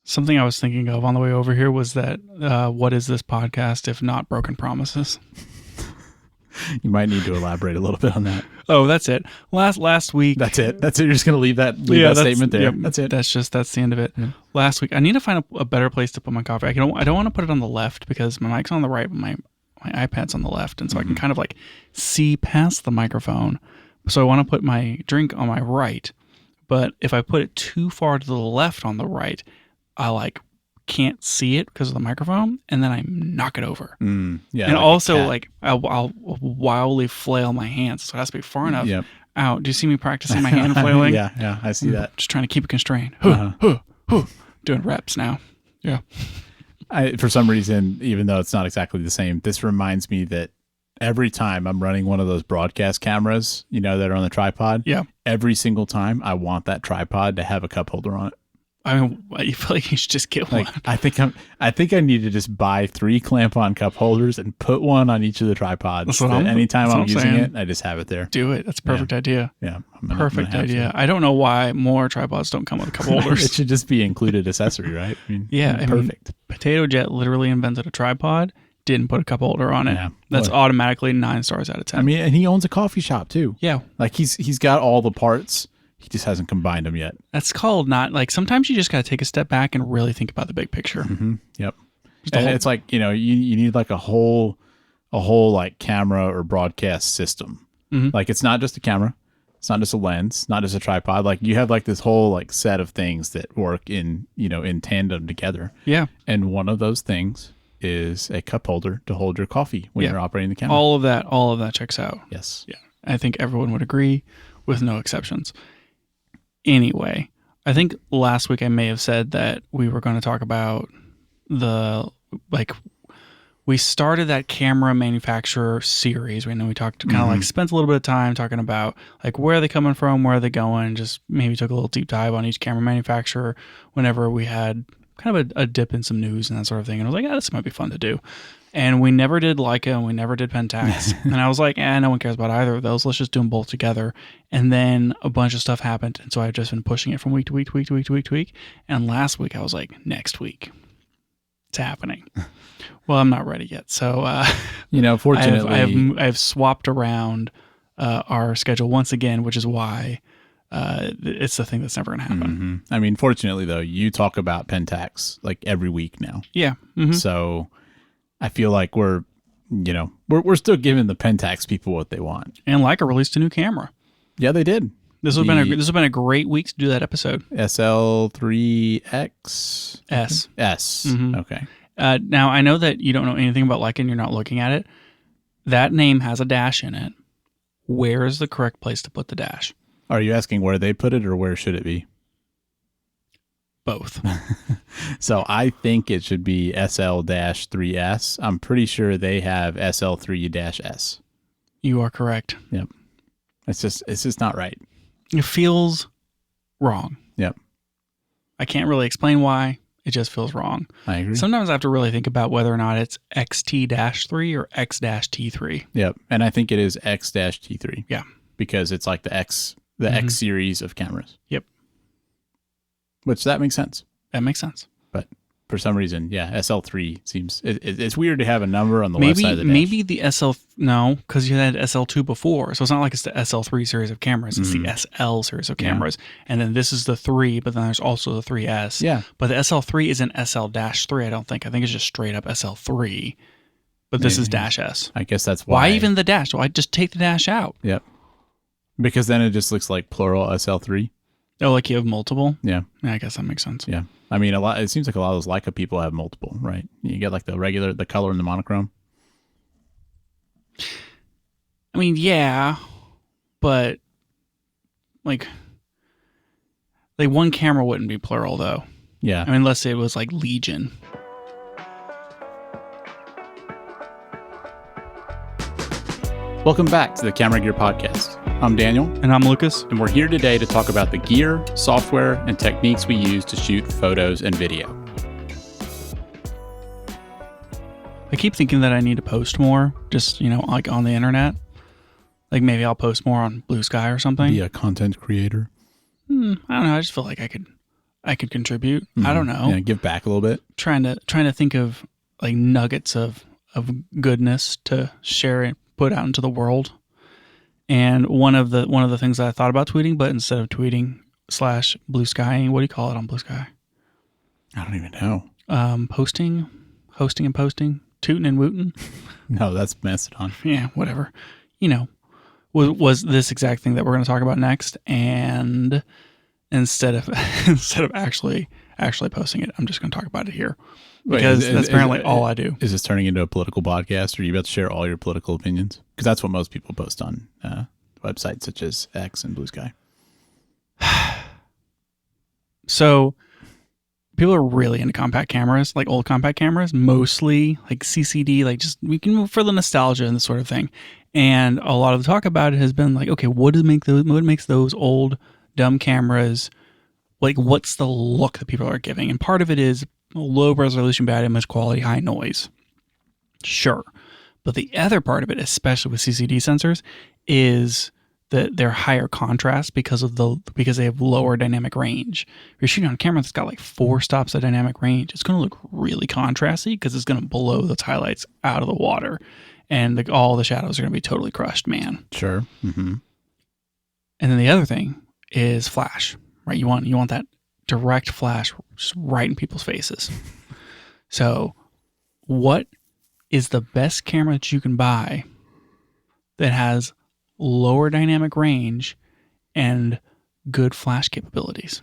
Something I was thinking of on the way over here was that what is this podcast if not broken promises? You might need to elaborate a little bit on that. Oh, that's it. Last week. That's it. You're just going to leave that statement there. Yep, that's it. That's the end of it. Yeah. Last week, I need to find a better place to put my coffee. I don't want to put it on the left because my mic's on the right, but my iPad's on the left, and so I can kind of like see past the microphone. So I want to put my drink on my right, but if I put it too far to the left on the right, I like can't see it because of the microphone, and then I knock it over. Yeah, and like also I'll wildly flail my hands, so it has to be far enough out. Do you see me practicing my hand flailing? Yeah, I see that. Just trying to keep it constrained. Doing reps now. Yeah. For some reason, even though it's not exactly the same, this reminds me that every time I'm running one of those broadcast cameras, that are on the tripod. Yeah. Every single time, I want that tripod to have a cup holder on it. I mean, you feel like you should just get one. I think I need to just buy 3 clamp-on cup holders and put one on each of the tripods. Anytime I'm using it, I just have it there. Do it. That's a perfect idea. Yeah. Perfect idea. I don't know why more tripods don't come with cup holders. It should just be included accessory, right? Perfect. Potato Jet literally invented a tripod, didn't put a cup holder on it. Yeah. That's automatically 9 stars out of 10. I mean, and he owns a coffee shop too. Yeah. Like he's got all the parts. He just hasn't combined them yet. That's called not like sometimes you just got to take a step back and really think about the big picture. Mm-hmm. Yep. And it's like, you need like a whole like camera or broadcast system. Mm-hmm. Like it's not just a camera. It's not just a lens, not just a tripod. Like you have like this whole like set of things that work in tandem together. Yeah. And one of those things is a cup holder to hold your coffee when you're operating the camera. All of that checks out. Yes. Yeah. I think everyone would agree with no exceptions. Anyway, I think last week I may have said that we were going to talk about we started that camera manufacturer series. We talked kind of like spent a little bit of time talking about like where are they coming from, where are they going, just maybe took a little deep dive on each camera manufacturer whenever we had kind of a dip in some news and that sort of thing. And I was like, this might be fun to do. And we never did Leica and we never did Pentax. And I was like, no one cares about either of those. Let's just do them both together. And then a bunch of stuff happened. And so I've just been pushing it from week to week to week to week to week to week. And last week I was like, next week. It's happening. Well, I'm not ready yet. So, fortunately, I've swapped around our schedule once again, which is why it's the thing that's never going to happen. Mm-hmm. I mean, fortunately, though, you talk about Pentax like every week now. Yeah. Mm-hmm. So I feel like we're still giving the Pentax people what they want. And Leica released a new camera. Yeah, they did. This has been a great week to do that episode. SL3X S. Mm-hmm. Okay. Now I know that you don't know anything about Leica and you're not looking at it. That name has a dash in it. Where is the correct place to put the dash? Are you asking where they put it or where should it be? Both. So I think it should be SL-3S. I'm pretty sure they have SL3-S. You are correct. Yep. It's just not right. It feels wrong. Yep. I can't really explain why. It just feels wrong. I agree. Sometimes I have to really think about whether or not it's XT-3 or X-T3. Yep. And I think it is X-T3. Yeah. Because it's like the X series of cameras. Yep. Which that makes sense. That makes sense. But for some reason, SL3 seems... It's weird to have a number on the left side of the dash. Maybe the No, because you had SL2 before. So it's not like it's the SL3 series of cameras. It's the SL series of cameras. And then this is the 3, but then there's also the 3S. Yeah. But the SL3 isn't SL-3, I don't think. I think it's just straight up SL3. But this is dash S. I guess that's why. Why even the dash? Why just take the dash out? Yep. Because then it just looks like plural SL3. Oh, like you have multiple? Yeah. I guess that makes sense. Yeah. I mean, it seems like a lot of those Leica people have multiple, right? You get like the color and the monochrome. I mean, yeah, but like one camera wouldn't be plural though. Yeah. I mean, unless it was like Legion. Welcome back to the Camera Gear Podcast. I'm Daniel. And I'm Lucas. And we're here today to talk about the gear, software, and techniques we use to shoot photos and video. I keep thinking that I need to post more, just, like on the internet. Like maybe I'll post more on Blue Sky or something. Be a content creator. I don't know. I just feel like I I could contribute. I don't know. Yeah, give back a little bit. Trying to think of like nuggets of goodness to share and put out into the world. And one of the things that I thought about tweeting, but instead of tweeting / blue skying, what do you call it on Blue Sky? I don't even know. Hosting and posting, tooting and wooting. No, that's Mastodon. Yeah, whatever. You know, was this exact thing that we're going to talk about next. And instead of actually posting it, I'm just going to talk about it here because that's apparently all I do. Is this turning into a political podcast, or are you about to share all your political opinions? Because that's what most people post on websites such as X and Blue Sky. So people are really into compact cameras, like old compact cameras, mostly like CCD, like just we can move for the nostalgia and this sort of thing. And a lot of the talk about it has been like, okay, what makes those old dumb cameras, like what's the look that people are giving? And part of it is low resolution, bad image quality, high noise. Sure. But the other part of it, especially with CCD sensors, is that they're higher contrast because they have lower dynamic range. If you're shooting on a camera that's got like 4 stops of dynamic range, it's going to look really contrasty because it's going to blow those highlights out of the water, and all the shadows are going to be totally crushed, man. Sure. Mm-hmm. And then the other thing is flash, right? You want that direct flash just right in people's faces. So, what is the best camera that you can buy that has lower dynamic range and good flash capabilities?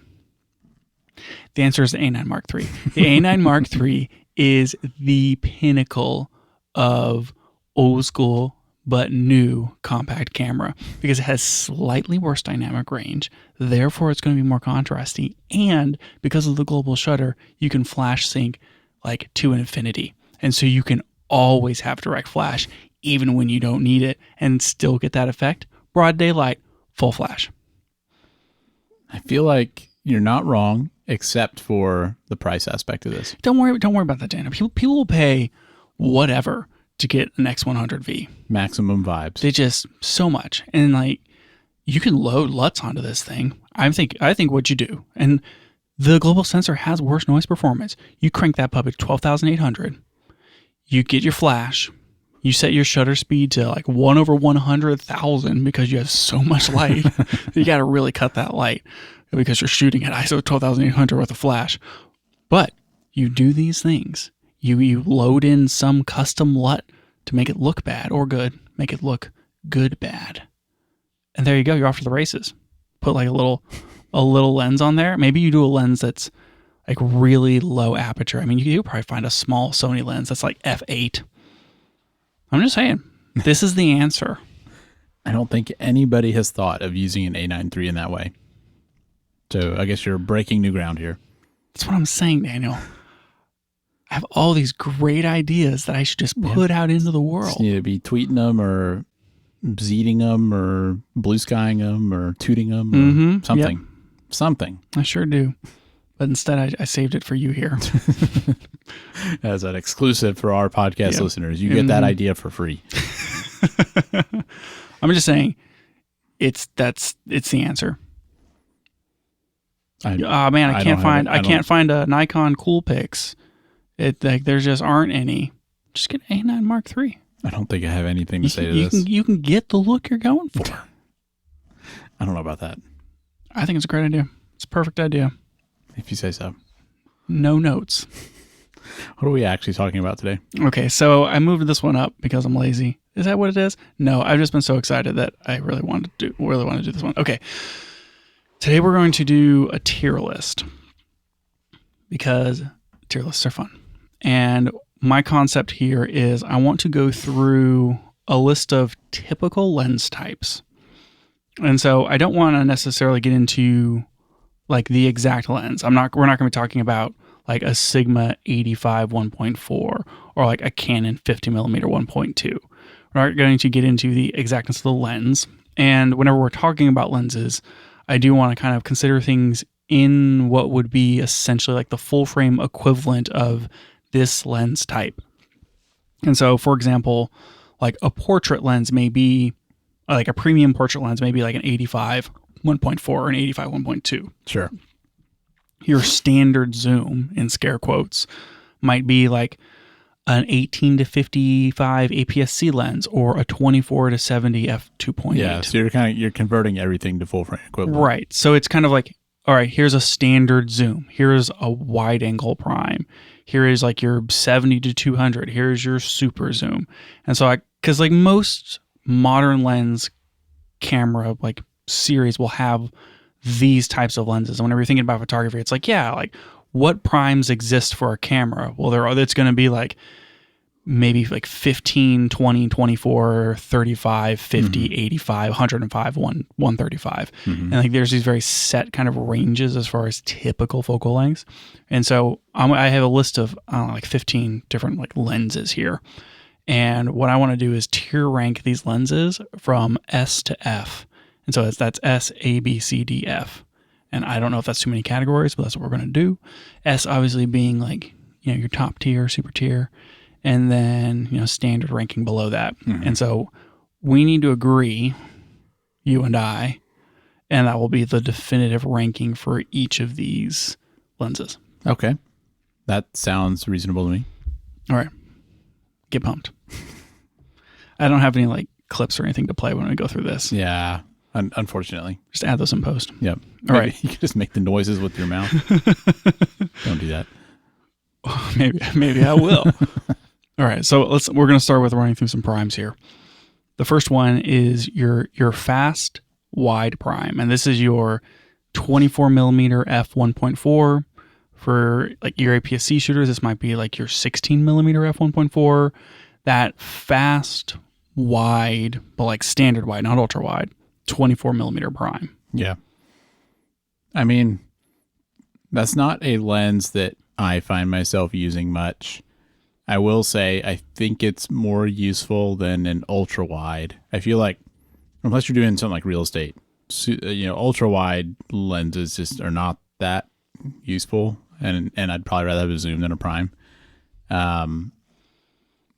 The answer is the A9 Mark III. The A9 Mark III is the pinnacle of old school but new compact camera because it has slightly worse dynamic range. Therefore, it's going to be more contrasty. And because of the global shutter, you can flash sync like to infinity. And so you can always have direct flash even when you don't need it and still get that effect. Broad daylight, full flash. I feel like you're not wrong, except for the price aspect of this. Don't worry about that, Dana. People will pay whatever to get an X100V. Maximum vibes. They just so much. And like you can load LUTs onto this thing. I think what you do, and the global sensor has worse noise performance. You crank that puppy to 12,800. You get your flash. You set your shutter speed to like 1/100,000 because you have so much light. You got to really cut that light because you're shooting at ISO 12,800 with a flash. But you do these things. You load in some custom LUT to make it look bad or good. Make it look good bad. And there you go. You're off to the races. Put like a little lens on there. Maybe you do a lens that's like really low aperture. I mean, you could probably find a small Sony lens that's like f8. I'm just saying, this is the answer. I don't think anybody has thought of using an A9 III in that way. So I guess you're breaking new ground here. That's what I'm saying, Daniel. I have all these great ideas that I should just put out into the world. Just need to be tweeting them or zeeting them or blue skying them or tooting them or something. Yep. Something. I sure do. But instead, I saved it for you here. As an exclusive for our podcast listeners. You get that idea for free. I'm just saying, it's the answer. I can't find a Nikon Coolpix. There just aren't any. Just get an A9 Mark III. I don't think I have anything to say to this. You can get the look you're going for. I don't know about that. I think it's a great idea. It's a perfect idea. If you say so. No notes. What are we actually talking about today? Okay, so I moved this one up because I'm lazy. Is that what it is? No, I've just been so excited that I really want to do this one. Okay. Today we're going to do a tier list because tier lists are fun. And my concept here is I want to go through a list of typical lens types. And so I don't want to necessarily get into like the exact lens. We're not going to be talking about like a Sigma 85 1.4 or like a Canon 50mm 1.2. We're not going to get into the exactness of the lens. And whenever we're talking about lenses, I do want to kind of consider things in what would be essentially like the full frame equivalent of this lens type. And so, for example, like a portrait lens may be like a premium portrait lens, maybe like an 85 1.4 or an 85 1.2. Sure. Your standard zoom, in scare quotes, might be like an 18 to 55 APS-C lens or a 24 to 70 f2.8. Yeah, so you're converting everything to full frame equivalent. Right. So it's kind of like, all right, here's a standard zoom. Here's a wide angle prime. Here is like your 70 to 200. Here's your super zoom. And so because like most modern lens camera like series will have these types of lenses. And whenever you're thinking about photography, it's like, yeah, like what primes exist for a camera? Well, it's going to be like maybe like 15, 20, 24, 35, 50, 85, 105, 135. And like there's these very set kind of ranges as far as typical focal lengths. And so I have a list of like 15 different like lenses here. And what I want to do is tier rank these lenses from S to F. And so that's S, A, B, C, D, F. And I don't know if that's too many categories, but that's what we're going to do. S obviously being like, your top tier, super tier, and then, standard ranking below that. And so we need to agree, you and I, and that will be the definitive ranking for each of these lenses. Okay. That sounds reasonable to me. All right. Get pumped. I don't have any like clips or anything to play when we go through this. Yeah. Unfortunately. Just add those in post. Yep. All right. You can just make the noises with your mouth. Don't do that. Maybe I will. All right. So we're going to start with running through some primes here. The first one is your fast wide prime. And this is your 24 millimeter f1.4. For like your APS-C shooters, this might be like your 16 millimeter f1.4. That fast wide, but like standard wide, not ultra wide, 24 millimeter prime. Yeah. I mean, that's not a lens that I find myself using much. I will say I think it's more useful than an ultra wide. I feel like unless you're doing something like real estate, ultra wide lenses just are not that useful, and I'd probably rather have a zoom than a prime.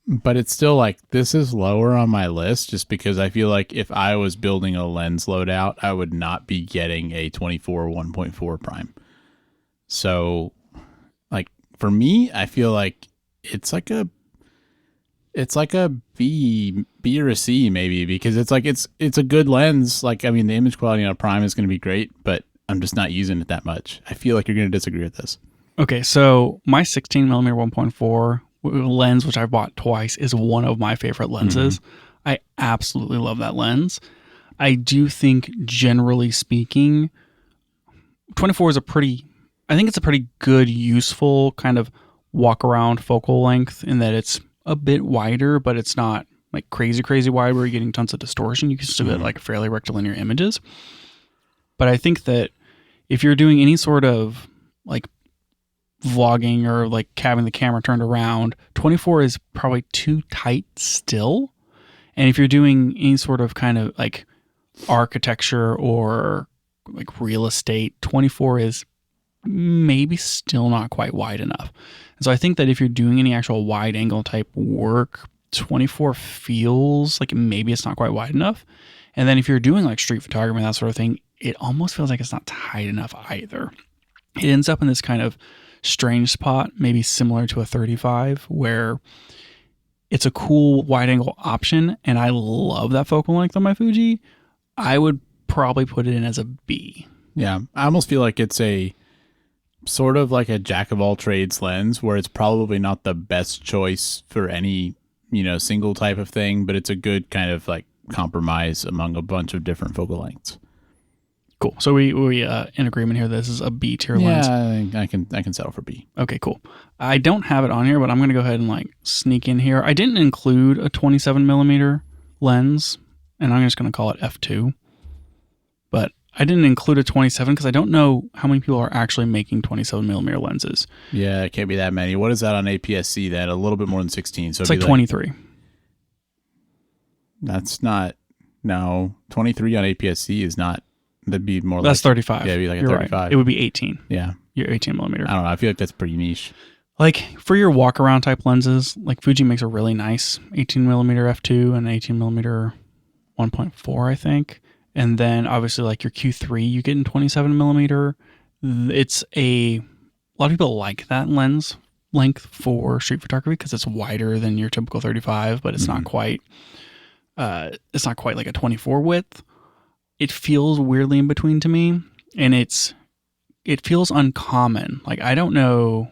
But it's still like this is lower on my list just because I feel like if I was building a lens loadout, I would not be getting a 24 1.4 prime. So like for me, I feel like it's like a B or a C maybe, because it's like it's a good lens. Like, I mean, the image quality on a prime is going to be great, but I'm just not using it that much. I feel like you're going to disagree with this. Okay, so my 16 millimeter 1.4 lens, which I bought twice, is one of my favorite lenses. I absolutely love that lens. I do think, generally speaking, 24 is I think it's a pretty good, useful kind of walk around focal length in that it's a bit wider, but it's not like crazy wide where you're getting tons of distortion. You can still get like fairly rectilinear images. But I think that if you're doing any sort of like vlogging or like having the camera turned around, 24 is probably too tight still. And if you're doing any sort of kind of like architecture or like real estate, 24 is maybe still not quite wide enough. And so I think that if you're doing any actual wide angle type work, 24 feels like maybe it's not quite wide enough. And then if you're doing like street photography and that sort of thing, it almost feels like it's not tight enough either. It ends up in this kind of strange spot, maybe similar to a 35, where it's a cool wide angle option, and I love that focal length on my Fuji. I would probably put it in as a B. Yeah, I almost feel like it's a sort of like a jack of all trades lens, where it's probably not the best choice for any, single type of thing, but it's a good kind of like compromise among a bunch of different focal lengths. Cool. So we in agreement here. This is a B tier lens. Yeah, I can settle for B. Okay, cool. I don't have it on here, but I'm going to go ahead and like sneak in here. I didn't include a 27 millimeter lens, and I'm just going to call it F2. But I didn't include a 27 because I don't know how many people are actually making 27 millimeter lenses. Yeah, it can't be that many. What is that on APS-C then? A little bit more than 16. So it's like 23. That's not, no, 23 on APS-C is not. That'd be more that's like 35. Yeah, it'd be like a You're 35. Right. It would be 18. Yeah. Your 18 millimeter. I don't know. I feel like that's pretty niche. Like for your walk around type lenses, like Fuji makes a really nice 18 millimeter f2 and 18 millimeter 1.4, I think. And then obviously like your Q3 you get in 27 millimeter, It's a lot of people like that lens length for street photography because it's wider than your typical 35, but it's not quite. It's not quite like a 24 width. It feels weirdly in between to me, and it feels uncommon. Like I don't know.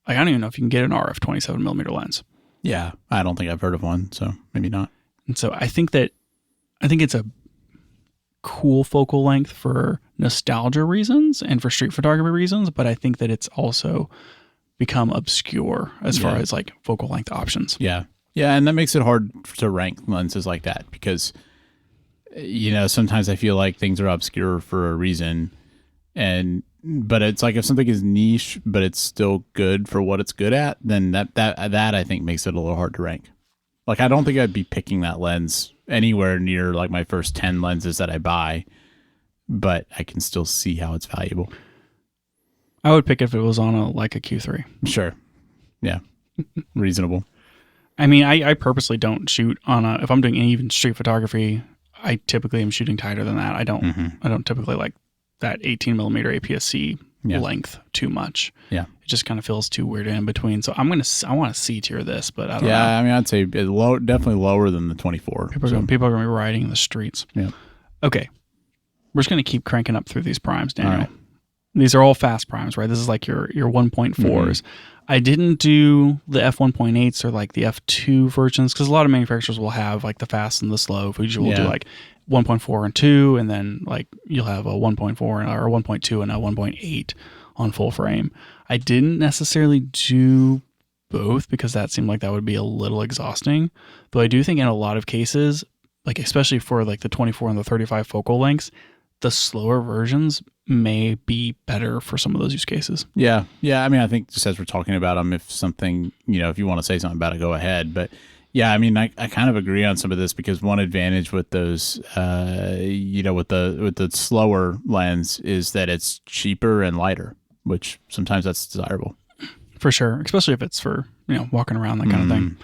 Like, I don't even know if you can get an RF 27 millimeter lens. Yeah, I don't think I've heard of one, so maybe not. And so I think it's a cool focal length for nostalgia reasons and for street photography reasons, but I think that it's also become obscure as far as like focal length options. Yeah. Yeah, and that makes it hard to rank lenses like that because, sometimes I feel like things are obscure for a reason. But it's like if something is niche, but it's still good for what it's good at, then that I think makes it a little hard to rank. Like, I don't think I'd be picking that lens anywhere near like my first 10 lenses that I buy, but I can still see how it's valuable. I would pick it if it was on a Q3. Sure. Yeah. Reasonable. I mean, I purposely don't shoot if I'm doing any even street photography, I typically am shooting tighter than that. I don't typically like that 18 millimeter APS-C length too much. Yeah. It just kind of feels too weird in between. So I want to C tier this, but I don't know. Yeah, I mean, I'd say definitely lower than the 24. People are going to be riding in the streets. Yeah. Okay. We're just going to keep cranking up through these primes, Daniel. All right. These are all fast primes, right? This is like your 1.4s. I didn't do the f1.8s or like the f2 versions because a lot of manufacturers will have like the fast and the slow. Fuji will do like 1.4 and 2, and then like you'll have a 1.4 or 1.2 and a 1.8 on full frame. I didn't necessarily do both because that seemed like that would be a little exhausting. Though I do think in a lot of cases, like especially for like the 24 and the 35 focal lengths, the slower versions may be better for some of those use cases. Yeah. Yeah. I mean, I think just as we're talking about them, if something, if you want to say something about it, go ahead. But yeah, I mean, I kind of agree on some of this because one advantage with those, with the slower lens is that it's cheaper and lighter, which sometimes that's desirable. For sure. Especially if it's for, walking around, that kind of thing.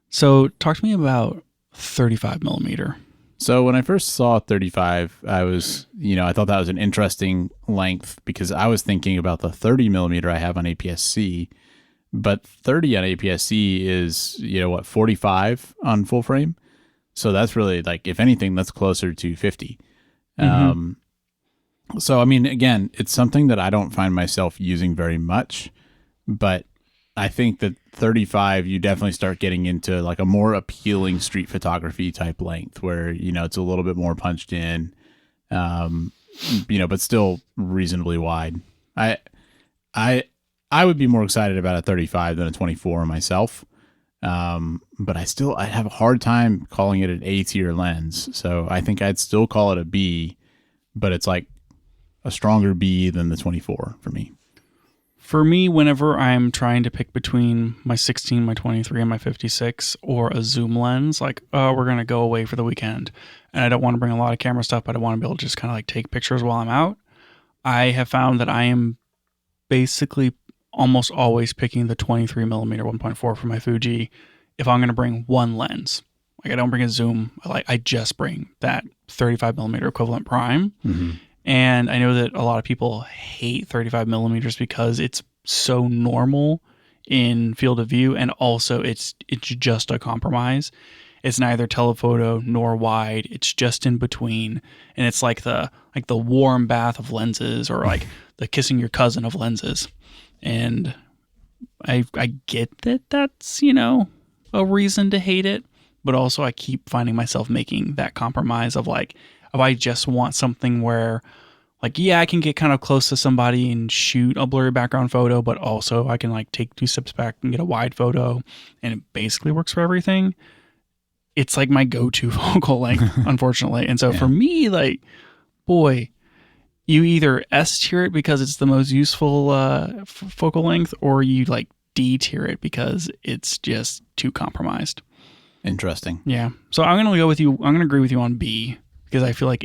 So talk to me about 35 millimeter. So when I first saw 35, I was, I thought that was an interesting length because I was thinking about the 30 millimeter I have on APS-C, but 30 on APS-C is, 45 on full frame. So that's really like, if anything, that's closer to 50. So, I mean, again, it's something that I don't find myself using very much, but I think that 35, you definitely start getting into like a more appealing street photography type length where, it's a little bit more punched in, but still reasonably wide. I would be more excited about a 35 than a 24 myself. But I have a hard time calling it an A tier lens. So I think I'd still call it a B, but it's like a stronger B than the 24 for me. For me, whenever I'm trying to pick between my 16, my 23, and my 56, or a zoom lens, like, oh, we're going to go away for the weekend, and I don't want to bring a lot of camera stuff, but I want to be able to just kind of like take pictures while I'm out, I have found that I am basically almost always picking the 23 millimeter 1.4 for my Fuji if I'm going to bring one lens. Like, I don't bring a zoom. I just bring that 35 millimeter equivalent prime. And I know that a lot of people hate 35 millimeters because it's so normal in field of view, and also it's just a compromise. It's neither telephoto nor wide. It's just in between, and it's like the warm bath of lenses, or like the kissing your cousin of lenses. And I get that that's a reason to hate it, but also I keep finding myself making that compromise of like, if I just want something where, like, yeah, I can get kind of close to somebody and shoot a blurry background photo, but also I can like take 2 steps back and get a wide photo, and it basically works for everything. It's like my go-to focal length, unfortunately. And so for me, like, boy, you either S tier it because it's the most useful focal length, or you like D tier it because it's just too compromised. Interesting. Yeah. So I'm going to go with you. I'm going to agree with you on B because I feel like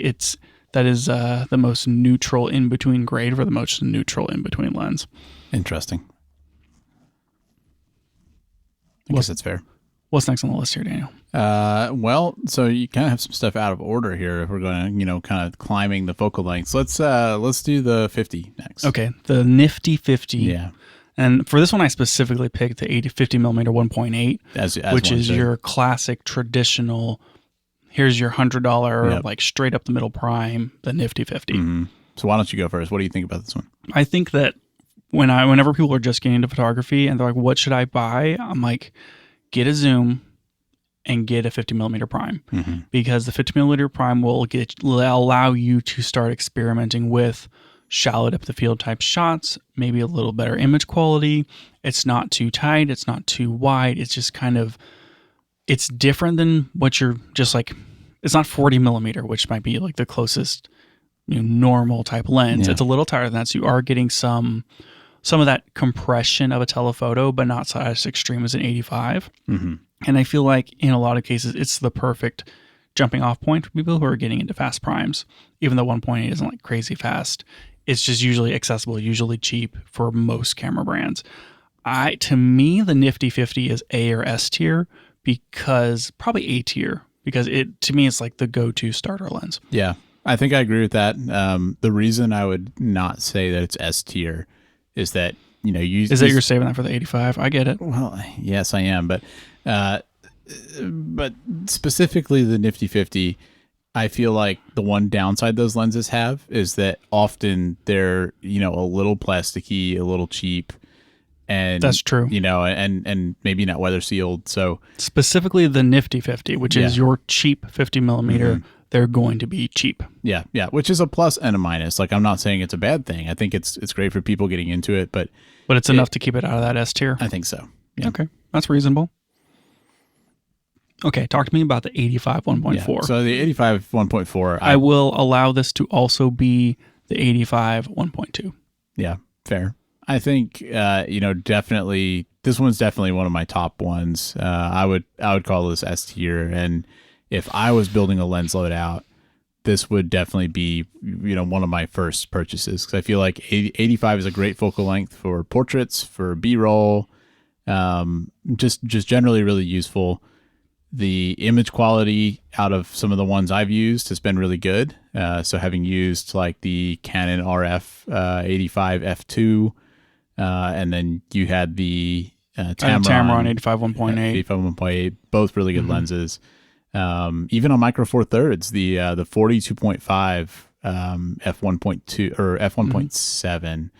that is the most neutral in between grade for the most neutral in between lens. Interesting. I guess that's fair. What's next on the list here, Daniel? Well, so you kind of have some stuff out of order here. If we're going to, kind of climbing the focal lengths, let's do the 50 next. Okay, the Nifty 50. Yeah. And for this one, I specifically picked the 50 millimeter 1.8, which is your classic traditional. Here's your $100 like straight up the middle prime, the Nifty 50. Mm-hmm. So why don't you go first? What do you think about this one? I think that whenever people are just getting into photography and they're like, "What should I buy?" I'm like, get a zoom and get a 50 millimeter prime, because the 50 millimeter prime will allow you to start experimenting with shallow depth of field type shots, maybe a little better image quality. It's not too tight. It's not too wide. It's just kind of, it's different than what you're just like, it's not 40 millimeter, which might be like the closest normal type lens. It's a little tighter than that. So you are getting some of that compression of a telephoto, but not as extreme as an 85. And I feel like in a lot of cases, it's the perfect jumping off point for people who are getting into fast primes. Even though 1.8 isn't like crazy fast, it's just usually accessible, usually cheap for most camera brands. To me, the Nifty 50 is A or S tier, because probably A tier, because to me, it's like the go-to starter lens. Yeah, I think I agree with that. The reason I would not say that it's S tier is that, you're saving that for the 85? I get it. Well, yes, I am, but specifically the Nifty 50, I feel like the one downside those lenses have is that often they're, a little plasticky, a little cheap. And that's true. And maybe not weather sealed. So specifically the Nifty 50, which is your cheap 50 millimeter, they're going to be cheap. Yeah. Which is a plus and a minus. Like, I'm not saying it's a bad thing. I think it's great for people getting into it, but it's enough to keep it out of that S tier. I think so. Yeah. Okay. That's reasonable. Okay. Talk to me about the 85 1.4. Yeah. So the 85 1.4, I will allow this to also be the 85 1.2. Yeah. Fair. I think, definitely, this one's definitely one of my top ones. I would call this S tier. And if I was building a lens loadout, this would definitely be, one of my first purchases. Cause I feel like 85 is a great focal length for portraits, for B-roll, just generally really useful. The image quality out of some of the ones I've used has been really good. So having used like the Canon RF 85 f2, and then you had the Tamron 85 1.8. 85 1.8, both really good lenses. Even on Micro Four Thirds, the 42.5 f1.2 or f1.7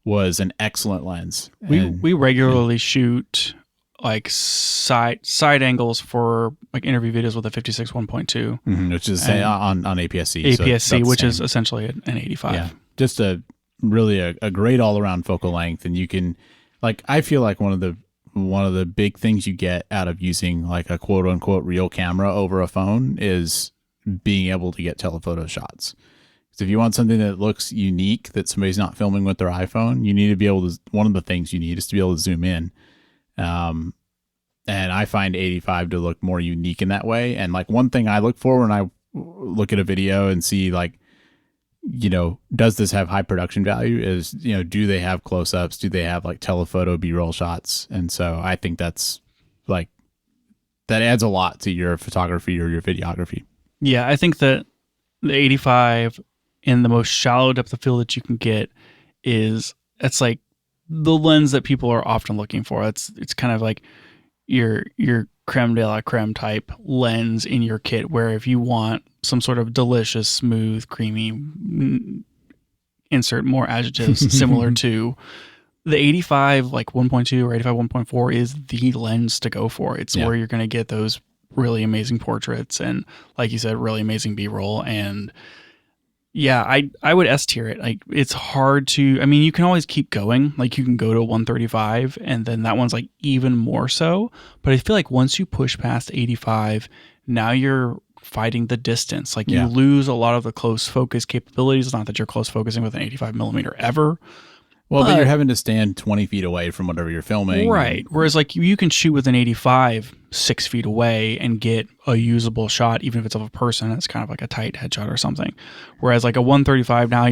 was an excellent lens. We regularly shoot like side angles for like interview videos with a 56 1.2, which is on APS-C. APS-C, which is essentially an 85. Yeah, just a great all around focal length, and you can, like, I feel like one of the big things you get out of using like a quote unquote real camera over a phone is being able to get telephoto shots. Because if you want something that looks unique, that somebody's not filming with their iPhone, you need to be able to. One of the things you need is to be able to zoom in. And I find 85 to look more unique in that way. And like one thing I look for when I look at a video and see like, does this have high production value is, do they have close-ups? Do they have like telephoto B-roll shots? And so I think that's like, that adds a lot to your photography or your videography. Yeah. I think that the 85 in the most shallow depth of field that you can get it's like the lens that people are often looking for. It's kind of like your creme de la creme type lens in your kit, where if you want some sort of delicious, smooth, creamy, insert more adjectives similar to the 85 like 1.2 or 85 1.4 is the lens to go for. It's where you're going to get those really amazing portraits and, like you said, really amazing B-roll. And yeah, I would S tier it. Like, it's hard to, I mean, you can always keep going. Like, you can go to 135 and then that one's like even more so. But I feel like once you push past 85, now you're fighting the distance. Like, you lose a lot of the close focus capabilities. Not that you're close focusing with an 85 millimeter ever. Well, but you're having to stand 20 feet away from whatever you're filming. Right. Whereas like you can shoot with an 85 6 feet away and get a usable shot, even if it's of a person. It's kind of like a tight headshot or something. Whereas like a 135, now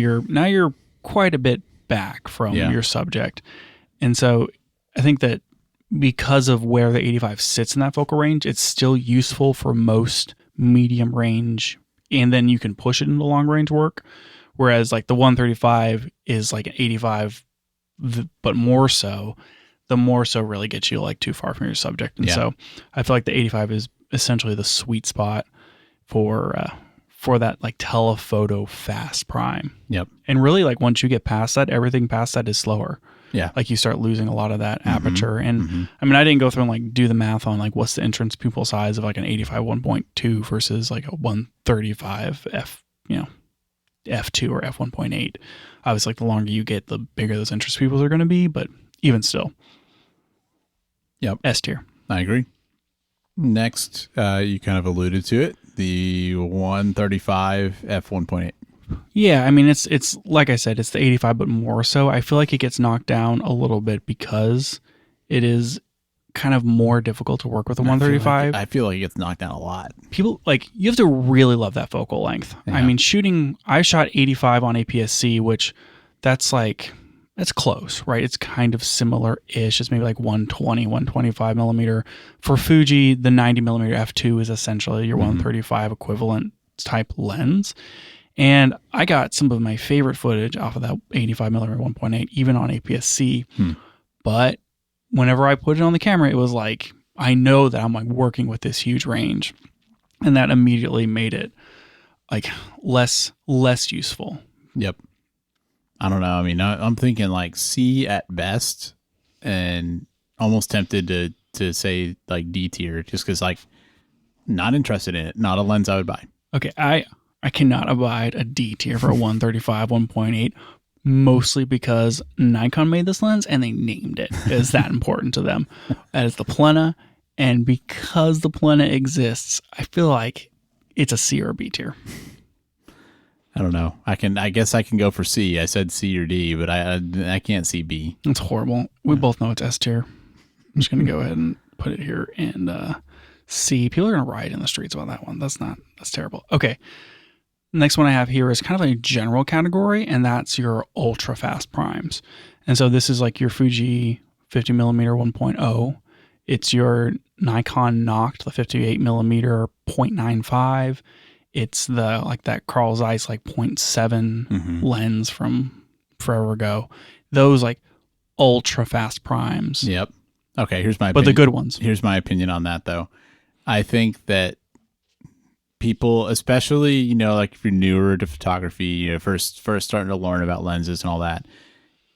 you're quite a bit back from your subject. And so I think that because of where the 85 sits in that focal range, it's still useful for most medium range, and then you can push it into long range work. Whereas like the 135 is like an 85, but more so. The more so really gets you like too far from your subject, and so I feel like the 85 is essentially the sweet spot for that like telephoto fast prime. Yep. And really, like once you get past that, everything past that is slower. Yeah. Like you start losing a lot of that aperture. And I mean, I didn't go through and like do the math on like what's the entrance pupil size of like an 85 1.2 versus like a 135 f2 or f1.8. Obviously, like the longer you get, the bigger those entrance pupils are going to be. But even still, S tier. I agree. Next, you kind of alluded to it, the 135 f1.8. Yeah, I mean, it's like I said, it's the 85, but more so. I feel like it gets knocked down a little bit because it is kind of more difficult to work with a 135. I feel like it gets knocked down a lot. People, like, you have to really love that focal length. Yeah. I mean, I shot 85 on APS-C, which that's close, right? It's kind of similar-ish. It's maybe like 120, 125 millimeter. For Fuji, the 90 millimeter f2 is essentially your 135 equivalent type lens. And I got some of my favorite footage off of that 85 millimeter 1.8, even on APS-C. But whenever I put it on the camera, it was like, I know that I'm like working with this huge range. And that immediately made it like less useful. Yep. I don't know. I mean, I'm thinking like C at best, and almost tempted to say like D tier, just because like not interested in it. Not a lens I would buy. Okay, I cannot abide a D tier for a 135 1.8, mostly because Nikon made this lens and they named it. It's that important to them. That is the plena, and because the plena exists, I feel like it's a C or a B tier. I don't know. I guess I can go for C. I said C or D, but I can't see B. It's horrible. We both know it's S tier. I'm just gonna go ahead and put it here and C. People are gonna riot in the streets about that one. That's terrible. Okay. Next one I have here is kind of a general category, and that's your ultra fast primes. And so this is like your Fuji 50 millimeter 1.0. It's your Nikon Noct, the 58 millimeter 0.95. It's the like that Carl Zeiss like 0.7 lens from forever ago. Those like ultra fast primes. Yep. Okay, here's my opinion. But the good ones. Here's my opinion on that though. I think that people, especially, like if you're newer to photography, first starting to learn about lenses and all that,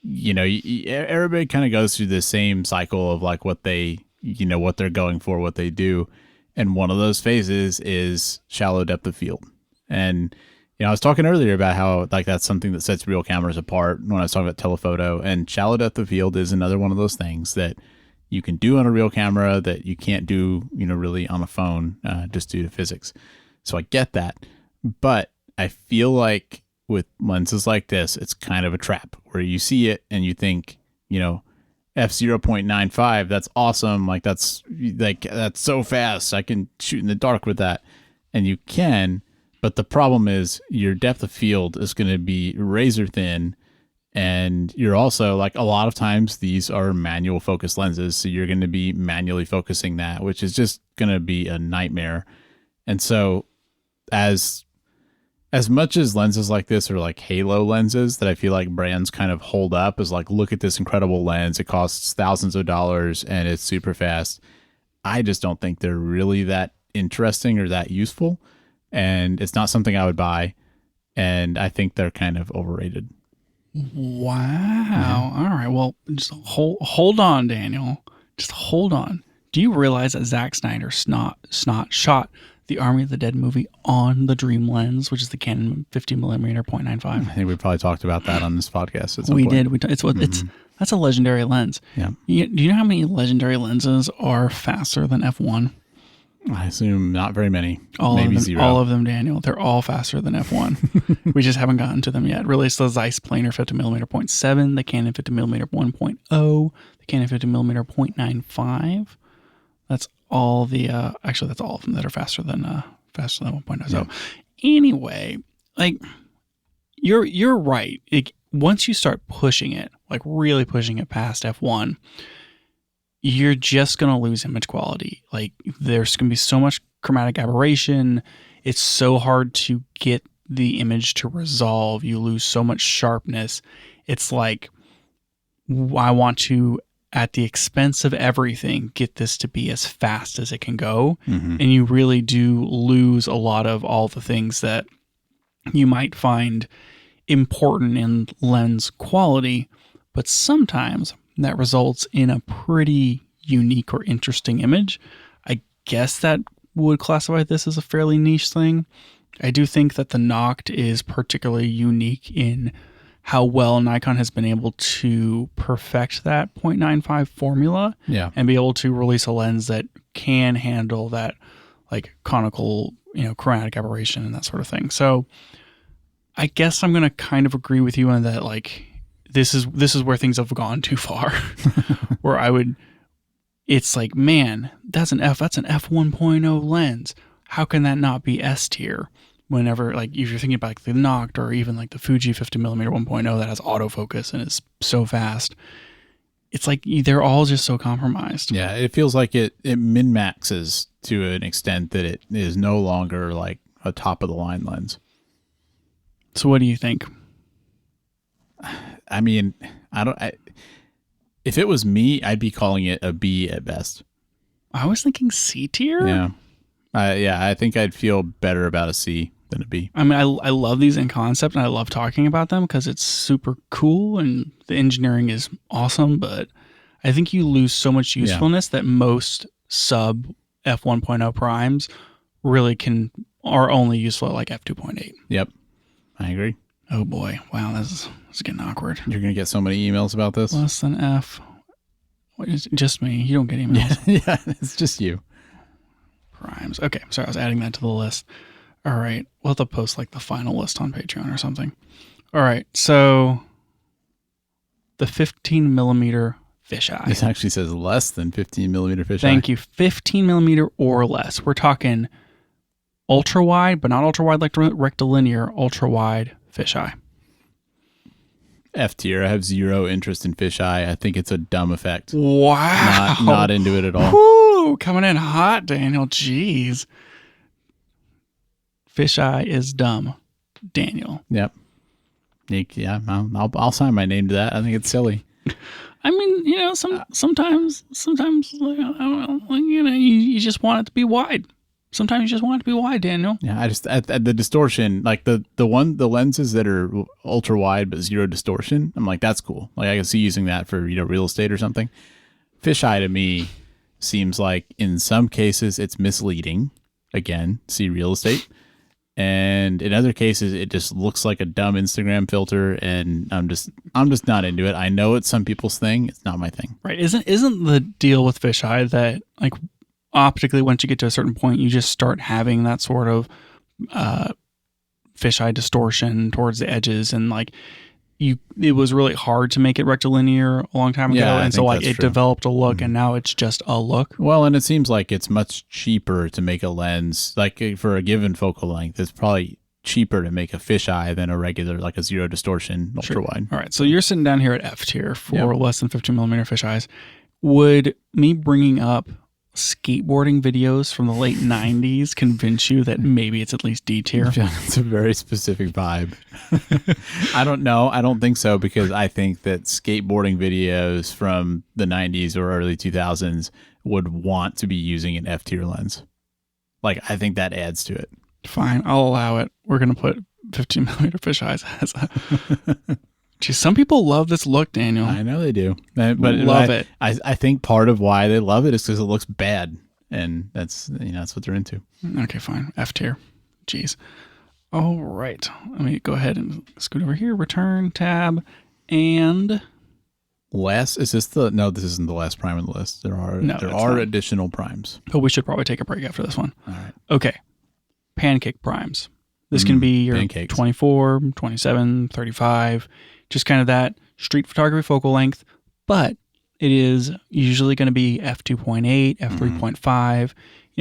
everybody kind of goes through the same cycle of like what they, what they're going for, what they do. And one of those phases is shallow depth of field. And, I was talking earlier about how like that's something that sets real cameras apart when I was talking about telephoto, and shallow depth of field is another one of those things that you can do on a real camera that you can't do, really on a phone, just due to physics. So I get that, but I feel like with lenses like this, it's kind of a trap where you see it and you think, f0.95, that's awesome. That's so fast. I can shoot in the dark with that. And you can, but the problem is your depth of field is going to be razor thin. And you're also like, a lot of times these are manual focus lenses. So you're going to be manually focusing that, which is just going to be a nightmare. And so as much as lenses like this are like halo lenses that I feel like brands kind of hold up as like, look at this incredible lens, it costs thousands of dollars and it's super fast, I just don't think they're really that interesting or that useful, and it's not something I would buy, and I think they're kind of overrated. Wow. Yeah. All right, well, just hold on, Daniel. Just hold on. Do you realize that Zack Snyder shot the Army of the Dead movie on the Dream lens, which is the Canon 50 millimeter 0.95? I think we probably talked about that on this podcast at some point. Did. That's a legendary lens. Yeah. Do you know how many legendary lenses are faster than f1? I assume not very many. Maybe zero. All of them, Daniel. They're all faster than f1. We just haven't gotten to them yet. Released the Zeiss Planer 50 millimeter 0.7, the Canon 50 millimeter 1.0, the Canon 50 millimeter 0.95. That's all that's all of them that are faster than 1.0. Yeah. So anyway, like you're right. Once you start pushing it, like really pushing it past f1, you're just going to lose image quality. Like there's going to be so much chromatic aberration. It's so hard to get the image to resolve. You lose so much sharpness. It's like, I want to, at the expense of everything, get this to be as fast as it can go. And you really do lose a lot of all the things that you might find important in lens quality, but sometimes that results in a pretty unique or interesting image. I guess that would classify this as a fairly niche thing. I do think that the Noct is particularly unique in how well Nikon has been able to perfect that 0.95 formula and be able to release a lens that can handle that like conical, chromatic aberration and that sort of thing. So I guess I'm going to kind of agree with you on that. Like this is where things have gone too far where it's like, man, that's an f1.0 lens. How can that not be S tier? Whenever, like, if you're thinking about like the Noct or even like the Fuji 50mm 1.0 that has autofocus and is so fast, it's like they're all just so compromised. Yeah, it feels like it min-maxes to an extent that it is no longer like a top-of-the-line lens. So what do you think? I mean, if it was me, I'd be calling it a B at best. I was thinking C tier. Yeah. I think I'd feel better about a C than a B. I mean, I love these in concept and I love talking about them because it's super cool and the engineering is awesome, but I think you lose so much usefulness that most sub f1.0 primes really are only useful at like f2.8. Yep. I agree. Oh boy. Wow. This is getting awkward. You're going to get so many emails about this. Less than F. What is just me? You don't get emails. Yeah, it's just you. Primes. Okay. Sorry. I was adding that to the list. All right. We'll have to post like the final list on Patreon or something. All right. So the 15mm fisheye. This actually says less than 15mm fisheye. Thank you. 15mm or less. We're talking ultra wide, but not ultra wide like rectilinear, ultra wide fisheye. F tier. I have zero interest in fisheye. I think it's a dumb effect. Wow. Not into it at all. Woo, coming in hot, Daniel. Jeez. Fisheye is dumb, Daniel. Yep. Yeah, I'll sign my name to that. I think it's silly. I mean, sometimes, you just want it to be wide. Sometimes you just want it to be wide, Daniel. Yeah, I just at the distortion, like the lenses that are ultra wide but zero distortion. I'm like, that's cool. Like I can see using that for real estate or something. Fisheye to me seems like in some cases it's misleading. Again, see real estate. And in other cases, it just looks like a dumb Instagram filter, and I'm just not into it. I know it's some people's thing. It's not my thing. Right? Isn't the deal with fisheye that like optically, once you get to a certain point, you just start having that sort of fisheye distortion towards the edges, and like it was really hard to make it rectilinear a long time ago, and so like it developed a look, and now it's just a look. Well, and it seems like it's much cheaper to make a lens, like for a given focal length, it's probably cheaper to make a fisheye than a regular, like a zero distortion ultra wide. All right, so you're sitting down here at F tier for less than 15mm fisheyes. Would me bringing up skateboarding videos from the late 90s convince you that maybe it's at least D tier? It's a very specific vibe. I don't know. I don't think so, because I think that skateboarding videos from the 90s or early 2000s would want to be using an F tier lens. Like, I think that adds to it. Fine, I'll allow it. We're going to put 15mm fisheyes as a... Geez, some people love this look, Daniel. I know they do. But love it. I think part of why they love it is because it looks bad. And that's what they're into. Okay, fine. F tier. Jeez. All right. Let me go ahead and scoot over here. Return tab. And this isn't the last prime on the list. There are additional primes. But we should probably take a break after this one. All right. Okay. Pancake primes. This can be your pancakes. 24, 27, 35. Just kind of that street photography focal length, but it is usually going to be f2.8, f3.5,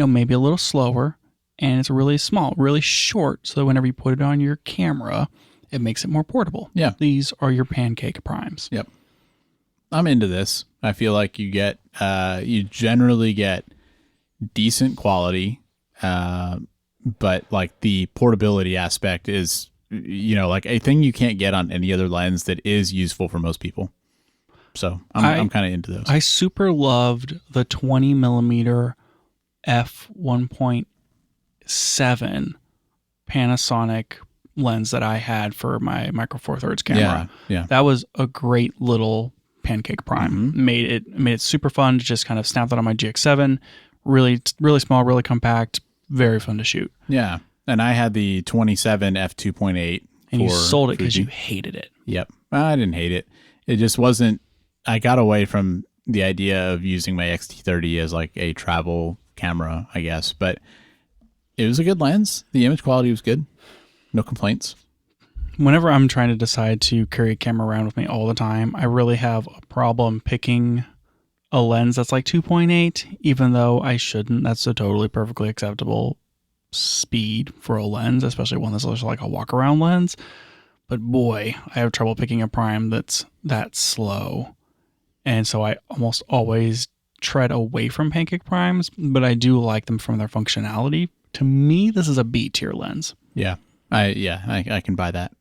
maybe a little slower, and it's really small, really short, so that whenever you put it on your camera, it makes it more portable. Yeah. These are your Pancake primes. Yep. I'm into this. I feel like you generally get decent quality, but like the portability aspect is, like a thing you can't get on any other lens that is useful for most people. So I'm kind of into those. I super loved the 20 millimeter f1.7 Panasonic lens that I had for my Micro Four Thirds camera. Yeah. That was a great little Pancake Prime. Made it super fun to just kind of snap that on my GX7. Really, really small, really compact, very fun to shoot. Yeah. And I had the 27 f2.8. And you sold it because you hated it. Yep. I didn't hate it. It just wasn't. I got away from the idea of using my X-T30 as like a travel camera, I guess. But it was a good lens. The image quality was good. No complaints. Whenever I'm trying to decide to carry a camera around with me all the time, I really have a problem picking a lens that's like 2.8, even though I shouldn't. That's a totally perfectly acceptable speed for a lens, especially one that's just like a walk around lens. But boy, I have trouble picking a prime that's that slow. And so I almost always tread away from Pancake primes, but I do like them from their functionality. To me, this is a B tier lens. Yeah. I can buy that.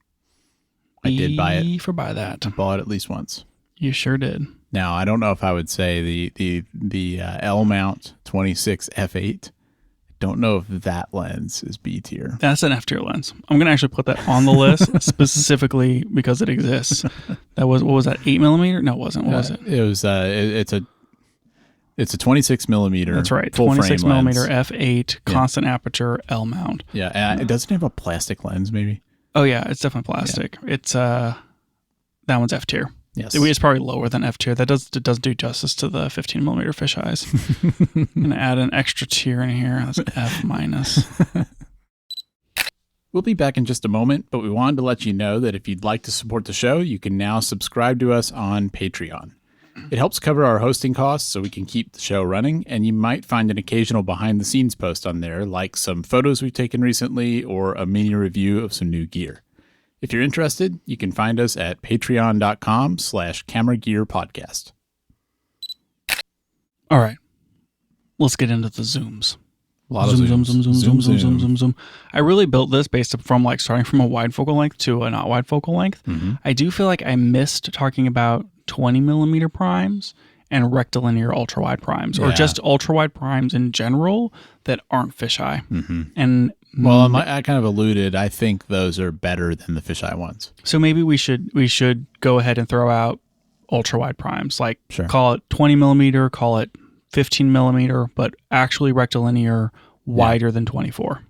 I did buy it. For buy that. I bought it at least once. You sure did. Now, I don't know if I would say the L mount 26 f8. I don't know if that lens is B tier. That's an F tier lens. I'm going to actually put that on the list specifically because it exists. That was, what was that, 8 millimeter? No, it wasn't. What was it? It was, it's a 26 millimeter. That's right. Full 26 frame millimeter lens. F8 constant aperture L mount. Yeah. And it doesn't have a plastic lens, maybe. Oh yeah, it's definitely plastic. Yeah. It's that one's F tier. Yes, it's probably lower than F tier. That doesn't do justice to the 15 millimeter fisheyes. I'm gonna add an extra tier in here. That's F minus. We'll be back in just a moment, but we wanted to let you know that if you'd like to support the show, you can now subscribe to us on Patreon. It helps cover our hosting costs so we can keep the show running, and you might find an occasional behind-the-scenes post on there, like some photos we've taken recently or a mini review of some new gear. If you're interested, you can find us at patreon.com/cameragearpodcast. All right, let's get into the zooms. A lot of zoom. I really built this based from like starting from a wide focal length to a not wide focal length. Mm-hmm. I do feel like I missed talking about 20 millimeter primes and rectilinear ultrawide primes, or just ultrawide primes in general that aren't fisheye. Mm-hmm. And well, I kind of alluded. I think those are better than the fisheye ones. So maybe we should go ahead and throw out ultrawide primes, like call it 20 millimeter, call it 15 millimeter, but actually rectilinear, wider than 24.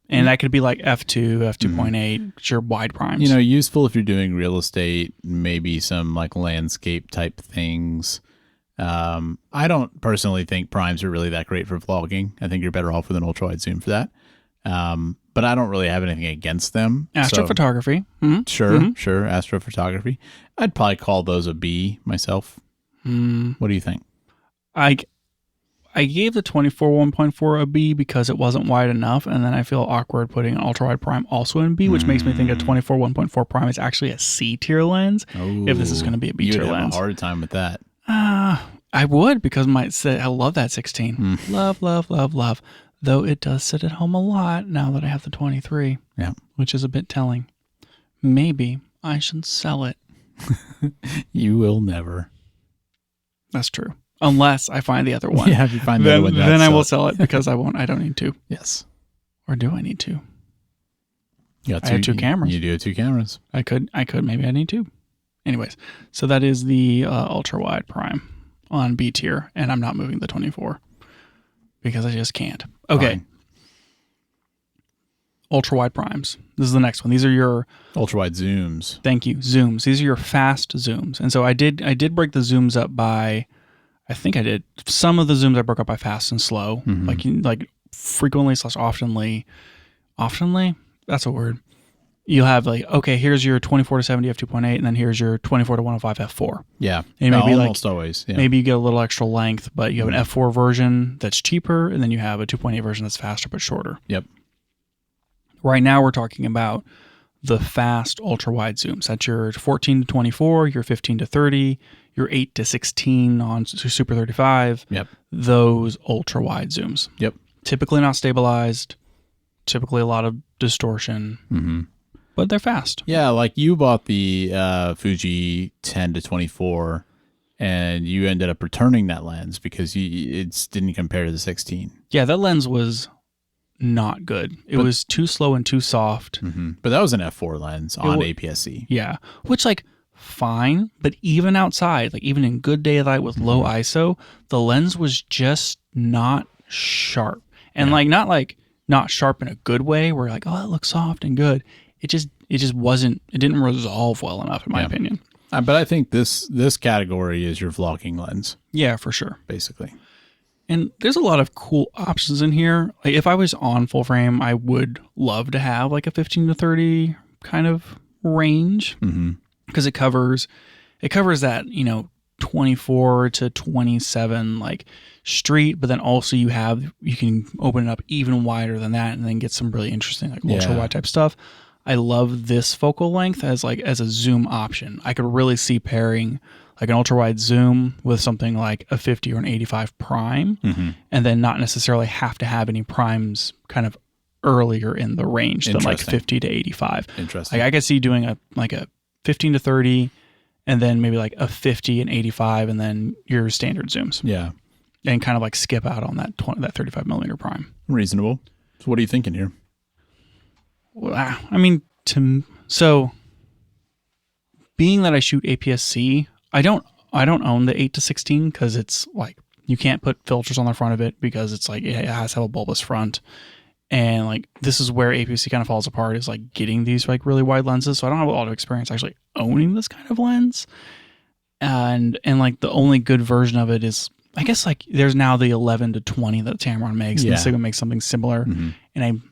And that could be like F2, F2.8, your wide primes. Useful if you're doing real estate, maybe some like landscape type things. I don't personally think primes are really that great for vlogging. I think you're better off with an ultrawide zoom for that. But I don't really have anything against them. Astrophotography. Sure. Astrophotography. I'd probably call those a B myself. What do you think? I gave the 24 1.4 a B because it wasn't wide enough, and then I feel awkward putting an ultrawide prime also in B, which makes me think a 24 1.4 prime is actually a C tier lens. If this is going to be a B tier lens, you'd have a hard time with that. I would, because I love that 16. Love. Though it does sit at home a lot now that I have the 23. Yeah, which is a bit telling. Maybe I should sell it. You will never. That's true. Unless I find the other one. Yeah, if you find the other one, then I will sell it because I don't need to. Yes. Or do I need to? I have two cameras. You do have two cameras. I could. Maybe I need two. Anyways, so that is the ultra-wide prime on B tier, and I'm not moving the 24 because I just can't. Okay. Fine. Ultra-wide primes. This is the next one. These are your... Ultra-wide zooms. Thank you. Zooms. These are your fast zooms. And so I did break the zooms up by... I think I did. Some of the zooms I broke up by fast and slow, like frequently / oftenly. Oftenly? That's a word. You'll have like, okay, here's your 24 to 70 f2.8, and then here's your 24 to 105 f4. Yeah, and almost always. Yeah. Maybe you get a little extra length, but you have an f4 version that's cheaper, and then you have a 2.8 version that's faster but shorter. Yep. Right now we're talking about the fast ultra wide zooms. That's your 14 to 24, your 15 to 30, your 8 to 16 on Super 35. Yep. Those ultra wide zooms. Yep. Typically not stabilized. Typically a lot of distortion. Mm-hmm. But they're fast. Yeah, like you bought the Fuji 10 to 24, and you ended up returning that lens because it didn't compare to the 16. Yeah, that lens was not good. It was too slow and too soft. Mm-hmm. But that was an f4 lens on APS-C. Yeah, which like fine, but even outside, like even in good daylight with low ISO, the lens was just not sharp. And not sharp in a good way where you're like, oh, it looks soft and good. It just wasn't, it didn't resolve well enough in my opinion. But I think this category is your vlogging lens. Yeah, for sure. Basically. And there's a lot of cool options in here. Like if I was on full frame, I would love to have like a 15 to 30 kind of range because it covers that, 24 to 27 like street, but then also you can open it up even wider than that and then get some really interesting like ultra wide type stuff. I love this focal length as a zoom option. I could really see pairing like an ultra wide zoom with something like a 50 or an 85 prime, and then not necessarily have to have any primes kind of earlier in the range than like 50 to 85. Interesting. Like I could see doing a 15 to 30, and then maybe like a 50 and 85, and then your standard zooms. Yeah, and kind of like skip out on that 35 millimeter prime. Reasonable. So what are you thinking here? Well, I mean, so being that I shoot APS-C, I don't own the 8 to 16 because it's like you can't put filters on the front of it because it's like it has to have a bulbous front, and like this is where APS-C kind of falls apart is like getting these like really wide lenses. So I don't have a lot of experience actually owning this kind of lens, and like the only good version of it is I guess like there's now the 11 to 20 that Tamron makes, and Sigma makes something similar, and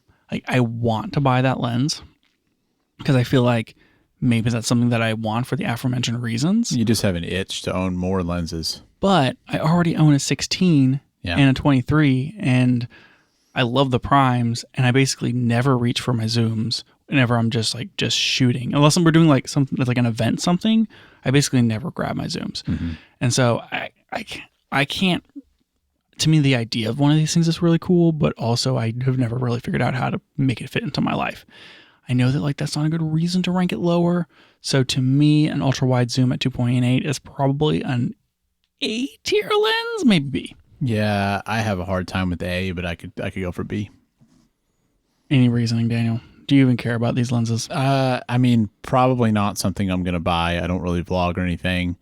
I want to buy that lens because I feel like maybe that's something that I want for the aforementioned reasons. You just have an itch to own more lenses. But I already own a 16 and a 23, and I love the primes, and I basically never reach for my zooms whenever I'm just shooting. Unless we're doing like something that's like an event something, I basically never grab my zooms. And so I can't. To me, the idea of one of these things is really cool, but also I have never really figured out how to make it fit into my life. I know that like that's not a good reason to rank it lower. So to me, an ultra wide zoom at 2.8 is probably an A tier lens, maybe B. Yeah, I have a hard time with A, but I could go for B. Any reasoning, Daniel? Do you even care about these lenses? I mean, probably not something I'm going to buy. I don't really vlog or anything,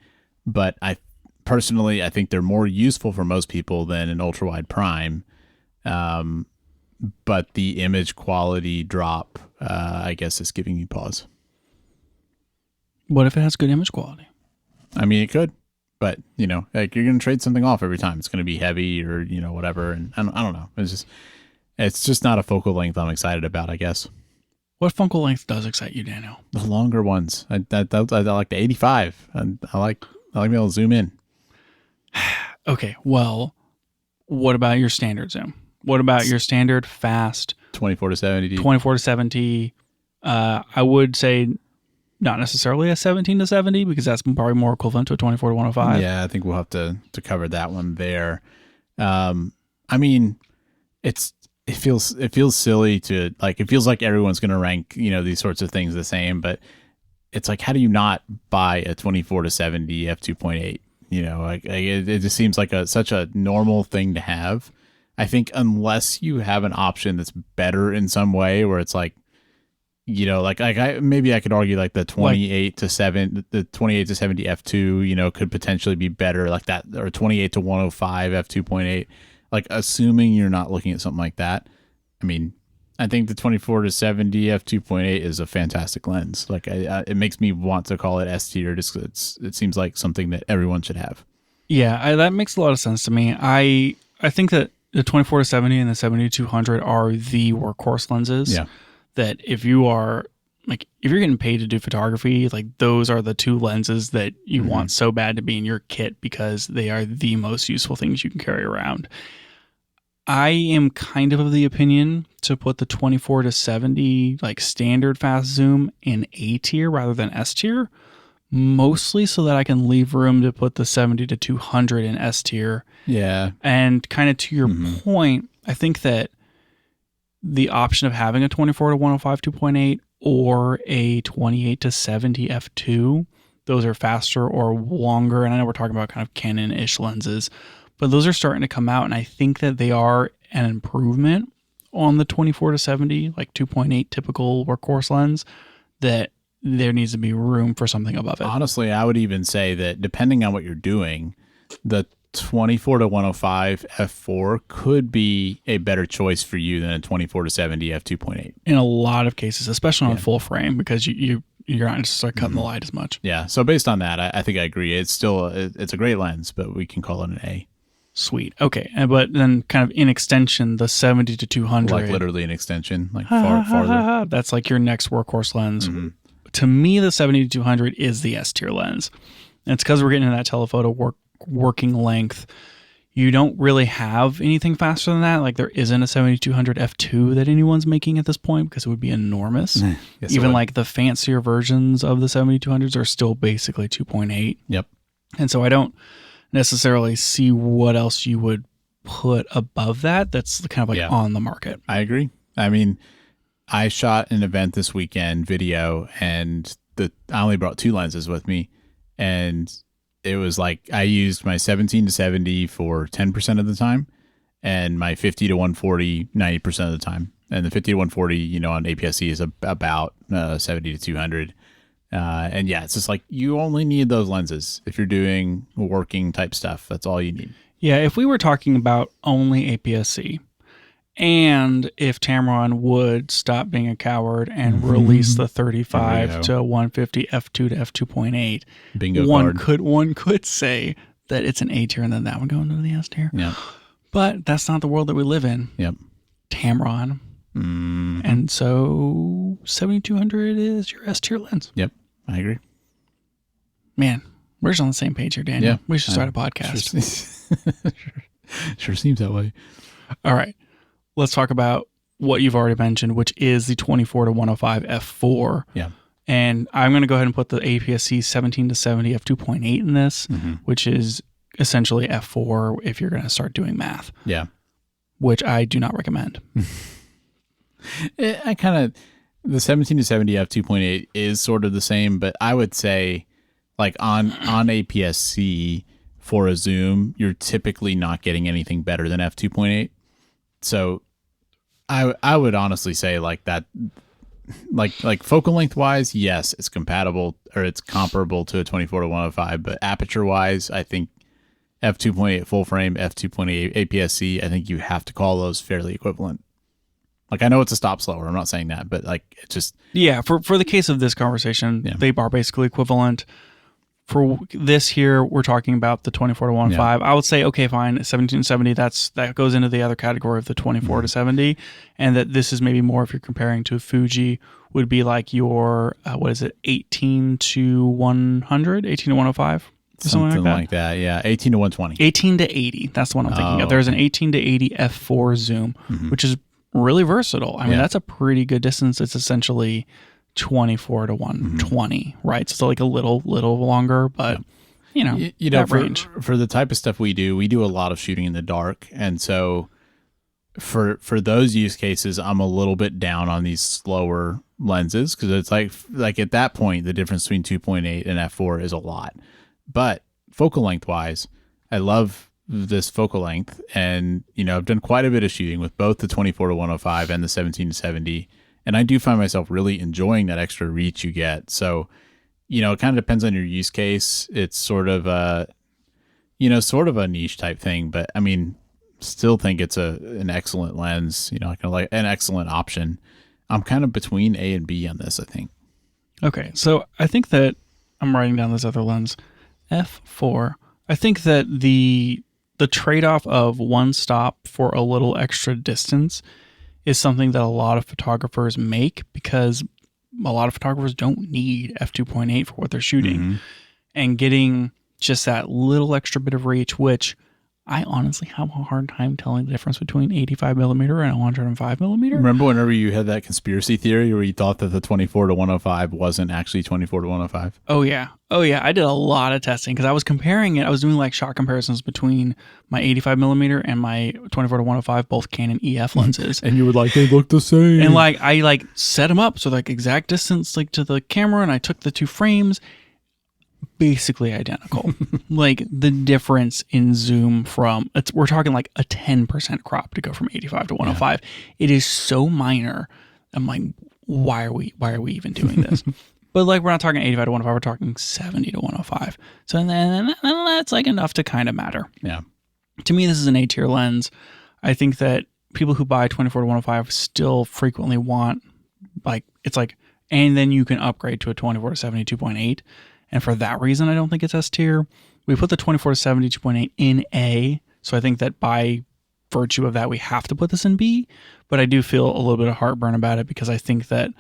but personally, I think they're more useful for most people than an ultra wide prime. But the image quality drop, I guess, is giving me pause. What if it has good image quality? I mean, it could, but like you're going to trade something off every time. It's going to be heavy or whatever, and I don't know. It's just not a focal length I'm excited about, I guess. What focal length does excite you, Daniel? The longer ones. I like the 85, and I like being able to zoom in. Okay, well, what about your standard zoom? What about your standard fast 24 to 70? 24 to 70. I would say not necessarily a 17 to 70 because that's probably more equivalent to a 24 to 105. Yeah, I think we'll have to cover that one there. I mean, it feels silly to like. It feels like everyone's going to rank these sorts of things the same, but it's like, how do you not buy a 24 to 70 f2.8? It just seems like such a normal thing to have. I think unless you have an option that's better in some way, where it's like, maybe I could argue like the 28 to 70 f2, could potentially be better like that, or 28 to 105 f2.8. Like assuming you're not looking at something like that. I mean, I think the 24 to 70 f2.8 is a fantastic lens. Like it makes me want to call it S tier. Just it seems like something that everyone should have. Yeah, that makes a lot of sense to me. I think that the 24 to 70 and the 70 to 200 are the workhorse lenses. Yeah. That if you're getting paid to do photography, like those are the two lenses that you want so bad to be in your kit because they are the most useful things you can carry around. I am kind of the opinion to put the 24 to 70 like standard fast zoom in A tier rather than S tier mostly so that I can leave room to put the 70 to 200 in S tier. Yeah. And kind of to your point, I think that the option of having a 24 to 105 2.8 or a 28 to 70 f2, those are faster or longer. And I know we're talking about kind of Canon-ish lenses, but those are starting to come out. And I think that they are an improvement on the 24 to 70, like 2.8 typical workhorse lens, that there needs to be room for something above it. Honestly, I would even say that depending on what you're doing, the 24 to 105 f4 could be a better choice for you than a 24 to 70 f2.8 in a lot of cases, especially on full frame, because you're not just start cutting the light as much. Yeah. So based on that, I think I agree. It's a great lens, but we can call it an A. Sweet. Okay. But then kind of in extension, the 70 to 200. Like literally an extension, like farther. That's like your next workhorse lens. To me, the 70 to 200 is the S tier lens. And it's because we're getting into that telephoto working length. You don't really have anything faster than that. Like there isn't a 7200 f2 that anyone's making at this point because it would be enormous. Yes, even like the fancier versions of the 7200s are still basically 2.8. Yep. And so I don't necessarily see what else you would put above that that's kind of like on the market. I agree. I mean, I shot an event this weekend, video, and I only brought 2 lenses with me, and it was like I used my 17 to 70 for 10% of the time, and my 50 to 140 90% of the time. And the 50 to 140, on APS-C is about 70 to 200. And yeah, it's just like you only need those lenses if you're doing working type stuff. That's all you need. Yeah, if we were talking about only APS-C, and if Tamron would stop being a coward and release the 35 to 150 f2 to f2.8, bingo one could say that it's an A tier and then that would go into the S tier. Yeah. But that's not the world that we live in. Yep. Tamron. And so 7200 is your S tier lens. Yep. I agree. Man, we're just on the same page here, Daniel. Yeah. We should start a podcast. Sure seems that way. All right. Let's talk about what you've already mentioned, which is the 24 to 105 f4. Yeah. And I'm going to go ahead and put the APS-C 17 to 70 f2.8 in this, which is essentially f4 if you're going to start doing math. Yeah. Which I do not recommend. I kind of, the 17 to 70 f2.8 is sort of the same, but I would say like on APS-C for a zoom, you're typically not getting anything better than f2.8. So I would honestly say like that, like focal length wise, yes, it's compatible or it's comparable to a 24 to 105, but aperture wise, I think f2.8 full frame, f2.8 APS-C, I think you have to call those fairly equivalent. Like I know it's a stop slower, I'm not saying that, but like it just for the case of this conversation, they are basically equivalent. For this here, we're talking about the 24 to 105. I would say, okay, fine, 1770, that goes into the other category of the 24 to 70, and that this is maybe more if you're comparing to Fuji, would be like your, 18 to 100, 18 to 105? Something like that, yeah. 18 to 120. 18 to 80, that's the one I'm thinking of. There's an 18 to 80 f4 zoom, which is really versatile. I mean, that's a pretty good distance. It's essentially 24 to 120, right? So like a little longer, but that range. For the type of stuff we do a lot of shooting in the dark, and so for those use cases, I'm a little bit down on these slower lenses because it's like at that point the difference between 2.8 and f4 is a lot. But focal length wise, I love this focal length, and I've done quite a bit of shooting with both the 24 to 105 and the 17 to 70. And I do find myself really enjoying that extra reach you get. So, it kind of depends on your use case. It's sort of a niche type thing, but I mean, still think it's an excellent lens, kind of like an excellent option. I'm kind of between A and B on this, I think. Okay. So I think that I'm writing down this other lens, f4. I think that the trade-off of one stop for a little extra distance is something that a lot of photographers make because a lot of photographers don't need f2.8 for what they're shooting. And getting just that little extra bit of reach, which I honestly have a hard time telling the difference between 85 millimeter and 105 millimeter. Remember whenever you had that conspiracy theory where you thought that the 24 to 105 wasn't actually 24 to 105? Oh yeah. I did a lot of testing because I was comparing it. I was doing like shot comparisons between my 85 millimeter and my 24 to 105, both Canon EF lenses. And you were like, they look the same. And like I like set them up so like exact distance like to the camera, and I took the two frames. Basically identical. Like the difference in zoom from we're talking like a 10% crop to go from 85 to 105. Yeah. It is so minor. I'm like, why are we even doing this? But like we're not talking 85 to 105, we're talking 70 to 105. So then that's like enough to kind of matter. Yeah. To me, this is an A tier lens. I think that people who buy 24 to 105 still frequently want like it's like, and then you can upgrade to a 24 to 70 2.8. And for that reason, I don't think it's S tier. We put the 24 to 70 2.8 in A. So I think that by virtue of that, we have to put this in B. But I do feel a little bit of heartburn about it because I think that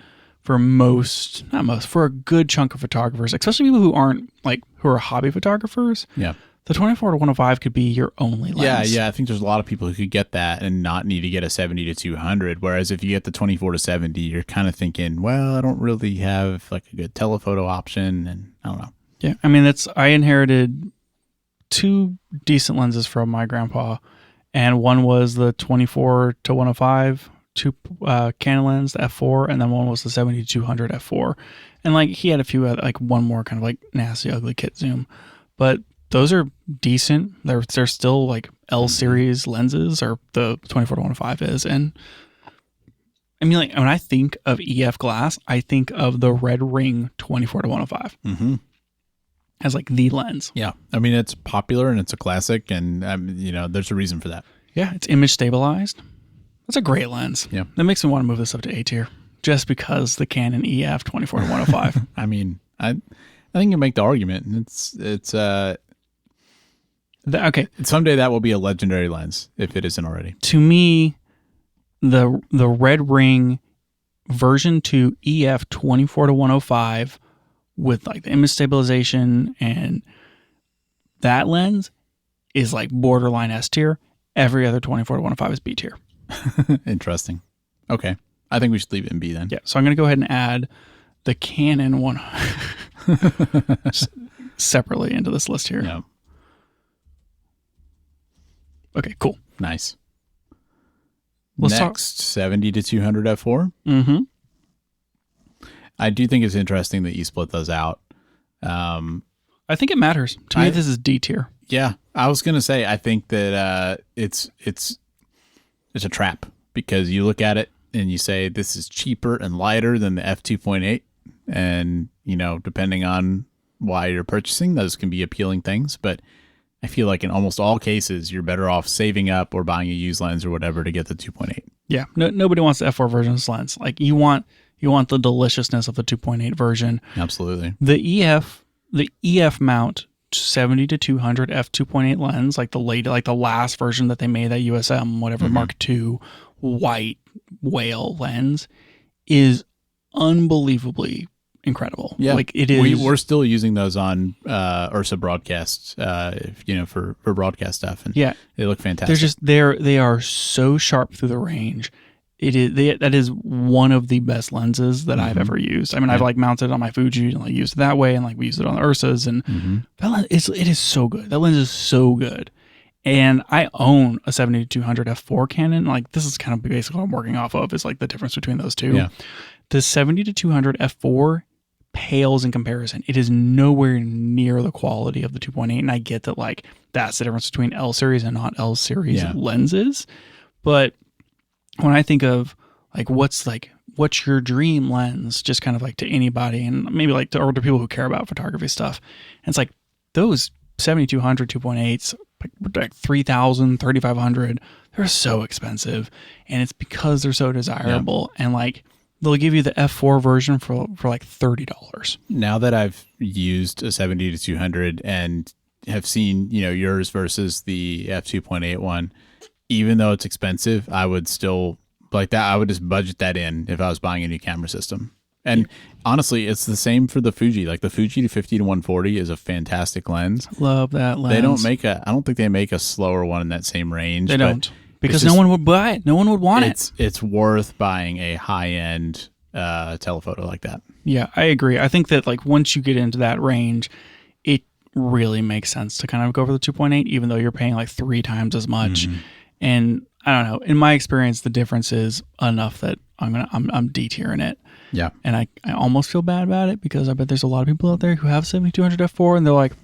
for for a good chunk of photographers, especially people who are hobby photographers, yeah, the 24 to 105 could be your only lens. Yeah. I think there's a lot of people who could get that and not need to get a 70 to 200. Whereas if you get the 24 to 70, you're kind of thinking, well, I don't really have like a good telephoto option, and I don't know. Yeah, I mean, I inherited two decent lenses from my grandpa, and one was the 24 to 105 Canon lens, the f4, and then one was the 70 to 200 f4. And like he had a few like one more kind of like nasty ugly kit zoom, but those are decent. They're still like L series lenses, or the 24 to 105 is. And I mean, like when I think of EF glass, I think of the red ring 24 to 105 as like the lens. Yeah, I mean it's popular and it's a classic, and there's a reason for that. Yeah, it's image stabilized. That's a great lens. Yeah, that makes me want to move this up to A tier just because the Canon EF 24 to 105. I mean, I think you make the argument. It's okay. Someday that will be a legendary lens if it isn't already. To me, the red ring version 2 EF 24 to 105 with like the image stabilization and that lens is like borderline S tier. Every other 24 to 105 is B tier. Interesting. Okay. I think we should leave it in B then. Yeah. So I'm going to go ahead and add the Canon one separately into this list here. Yeah. Okay, cool. Nice. Let's Next, 70 to 200 f4. Mm-hmm. I do think it's interesting that you split those out. I think it matters. To me, this is D tier. Yeah. I was going to say, I think that it's a trap, because you look at it and you say this is cheaper and lighter than the f2.8. And, depending on why you're purchasing, those can be appealing things. But I feel like in almost all cases, you're better off saving up or buying a used lens or whatever to get the 2.8. Yeah, nobody wants the f4 version of this lens. Like you want the deliciousness of the 2.8 version. Absolutely. The EF mount 70 to 200 f2.8 lens, like the last version that they made, that USM whatever Mark II white whale lens, is unbelievably incredible. Yeah, like it is. We're still using those on Ursa broadcasts, for broadcast stuff, and yeah, they look fantastic. They are so sharp through the range. That is one of the best lenses that I've ever used. I mean, I've like mounted it on my Fuji and like used it that way, and like we used it on the Ursas, and that lens, it is so good. That lens is so good. And I own a 70 to 200 f4 Canon. Like this is kind of basically what I'm working off of, is like the difference between those two. Yeah. The 70 to 200 f4 pales in comparison. It is nowhere near the quality of the 2.8, and I get that like that's the difference between L series and not L series lenses. But when I think of like what's your dream lens, just kind of like to anybody, and maybe like to older people who care about photography stuff, and it's like those 7200 2.8s, like 3,000, 3,500, they're so expensive, and it's because they're so desirable. And like they'll give you the f4 version for like $30. Now that I've used a 70 to 200 and have seen yours versus the f2.8 one, even though it's expensive, I would still like that. I would just budget that in if I was buying a new camera system. And honestly, it's the same for the Fuji. Like the Fuji 50 to 140 is a fantastic lens. Love that lens. They don't make I don't think they make a slower one in that same range. They don't. Because no one would buy it. No one would want it. It's worth buying a high-end telephoto like that. Yeah, I agree. I think that like once you get into that range, it really makes sense to kind of go for the 2.8, even though you're paying like 3 times as much. Mm-hmm. And I don't know. In my experience, the difference is enough that I'm D-tiering it. Yeah. And I almost feel bad about it because I bet there's a lot of people out there who have 7200 f4 and they're like,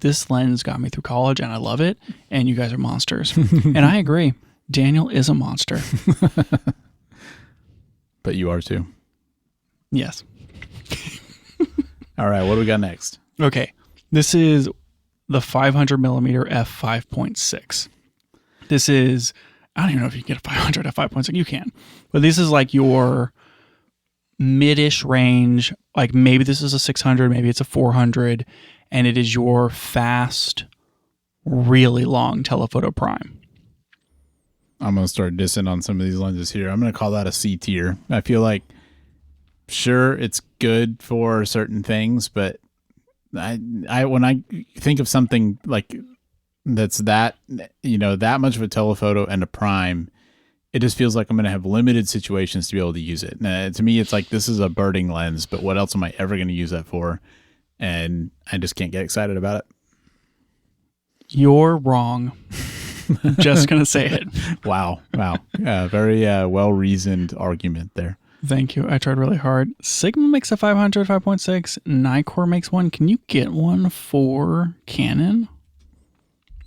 this lens got me through college and I love it, and you guys are monsters. And I agree. Daniel is a monster. But you are too. Yes. All right, what do we got next? Okay. This is the 500 millimeter f5.6. This is, I don't even know if you can get a 500 f5.6. You can. But this is like your mid-ish range. Like maybe this is a 600, maybe it's a 400, and it is your fast, really long telephoto prime. I'm going to start dissing on some of these lenses here. I'm going to call that a C tier. I feel like, sure, it's good for certain things, but I when I think of something like that's that, that much of a telephoto and a prime, it just feels like I'm going to have limited situations to be able to use it. To me, it's like this is a birding lens, but what else am I ever going to use that for? And I just can't get excited about it. You're wrong. Just going to say it. Wow. Very well-reasoned argument there. Thank you. I tried really hard. Sigma makes a 500, 5.6. Nikkor makes one. Can you get one for Canon?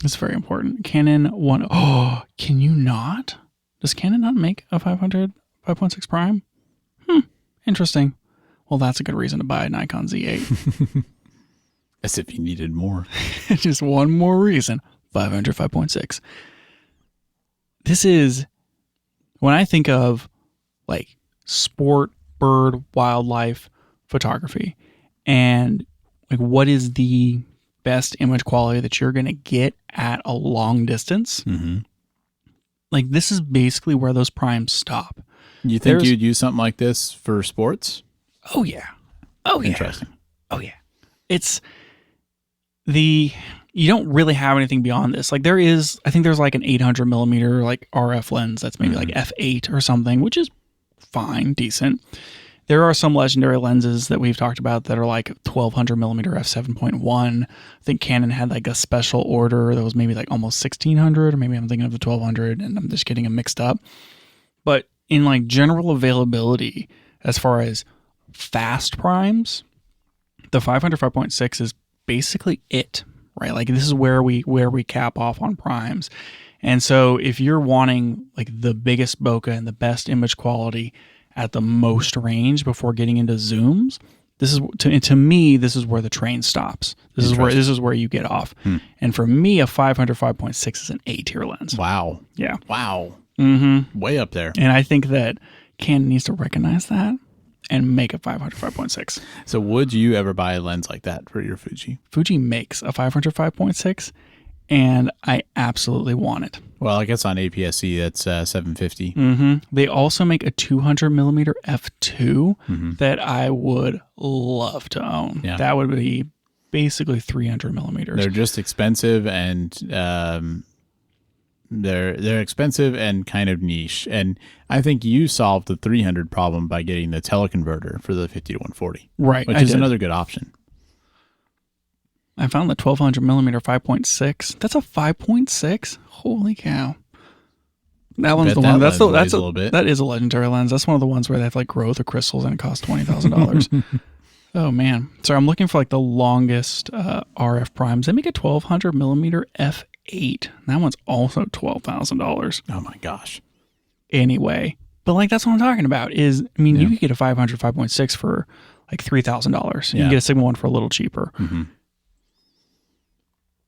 It's very important. Canon one. Oh, can you not? Does Canon not make a 500, 5.6 prime? Interesting. Well, that's a good reason to buy a Nikon Z8. As if you needed more. Just one more reason. 500, 5.6. This is, when I think of like sport, bird, wildlife photography, and like what is the best image quality that you're going to get at a long distance, like this is basically where those primes stop. You think you'd use something like this for sports? Oh, yeah. Interesting. Oh, yeah. It's you don't really have anything beyond this. Like I think there's like an 800 millimeter like RF lens that's maybe like f8 or something, which is fine, decent. There are some legendary lenses that we've talked about that are like 1200 millimeter f7.1. I think Canon had like a special order that was maybe like almost 1600, or maybe I'm thinking of the 1200 and I'm just getting them mixed up. But in like general availability, as far as fast primes, the 500 5.6 is basically it, right? Like this is where we cap off on primes. And so if you're wanting like the biggest bokeh and the best image quality at the most range before getting into zooms, this is to me, this is where the train stops. This is where you get off. And for me, a 500 5.6 is an A tier lens. Wow. Yeah. Wow. Mm-hmm. Way up there. And I think that Canon needs to recognize that and make a 500 5.6. So would you ever buy a lens like that for your Fuji? Fuji makes a 500 5.6, and I absolutely want it. Well, I guess on APS-C that's 750. They also make a 200 millimeter f2 that I would love to own. Yeah. That would be basically 300 millimeters. They're just expensive, and they're expensive and kind of niche. And I think you solved the 300 problem by getting the teleconverter for the 50 to 140. Right. Which is another good option. I found the 1200 millimeter 5.6. That's a 5.6? Holy cow. That one's the one. That's a little bit. That is a legendary lens. That's one of the ones where they have like growth or crystals and it costs $20,000. Oh man. Sorry, I'm looking for like the longest RF primes. They make a 1200 millimeter f8. That one's also $12,000. Oh my gosh. Anyway, but like that's what I'm talking about is, I mean, you could get a 500 5.6 for like $3,000. You can get a Sigma one for a little cheaper.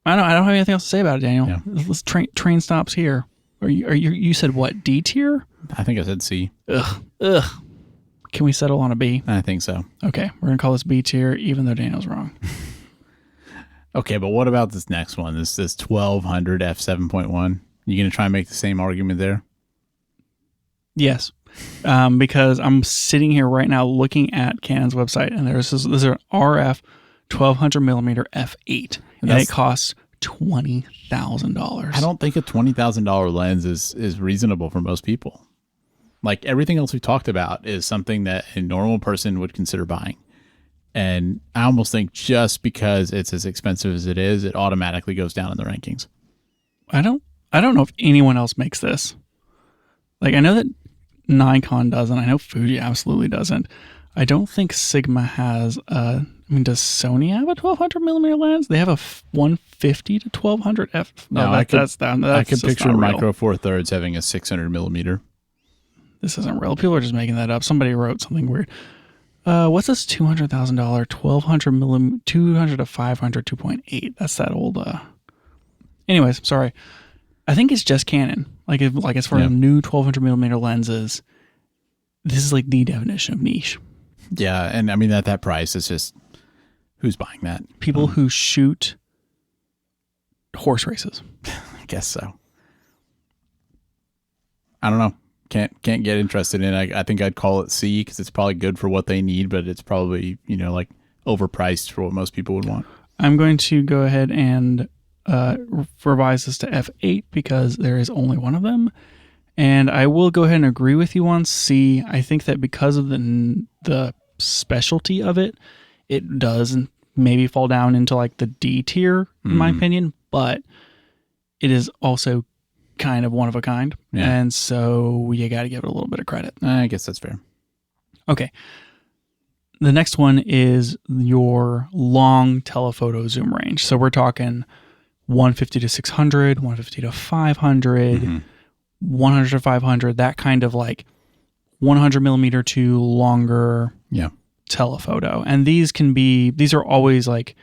I don't have anything else to say about it, Daniel. Yeah. Let's train stops here. You said what, D tier? I think I said C. Ugh. Can we settle on a B? I think so. Okay, we're going to call this B tier, even though Daniel's wrong. Okay, but what about this next one? This 1200 f7.1. You going to try and make the same argument there? Yes. Because I'm sitting here right now looking at Canon's website, and this is an RF 1200 millimeter f8, and it costs $20,000. I don't think a $20,000 lens is reasonable for most people. Like everything else we talked about is something that a normal person would consider buying. And I almost think just because it's as expensive as it is, it automatically goes down in the rankings. I don't know if anyone else makes this. Like, I know that Nikon doesn't. I know Fuji absolutely doesn't. I don't think Sigma has does Sony have a 1200 millimeter lens? They have a 150 to 1200 f. No, I could picture Micro Four Thirds having a 600 millimeter. This isn't real. People are just making that up. Somebody wrote something weird. What's this $200,000 1200 millimeter 200 to 500 2.8? That's that old. Anyways, sorry. I think it's just Canon. Like as far as new 1200 millimeter lenses, this is like the definition of niche. Yeah, and I mean at that price, it's just who's buying that? People who shoot horse races. I guess so. I don't know. Can't get interested in it. I think I'd call it C because it's probably good for what they need, but it's probably like overpriced for what most people would want. I'm going to go ahead and revise this to f8 because there is only one of them, and I will go ahead and agree with you on C. I think that because of the specialty of it, it does maybe fall down into like the D tier in my opinion, but it is also kind of one of a kind, and so you got to give it a little bit of credit. I guess that's fair. Okay. The next one is your long telephoto zoom range. So we're talking 150 to 600, 150 to 500, 100 to 500, that kind of like 100 millimeter to longer telephoto. And these are always like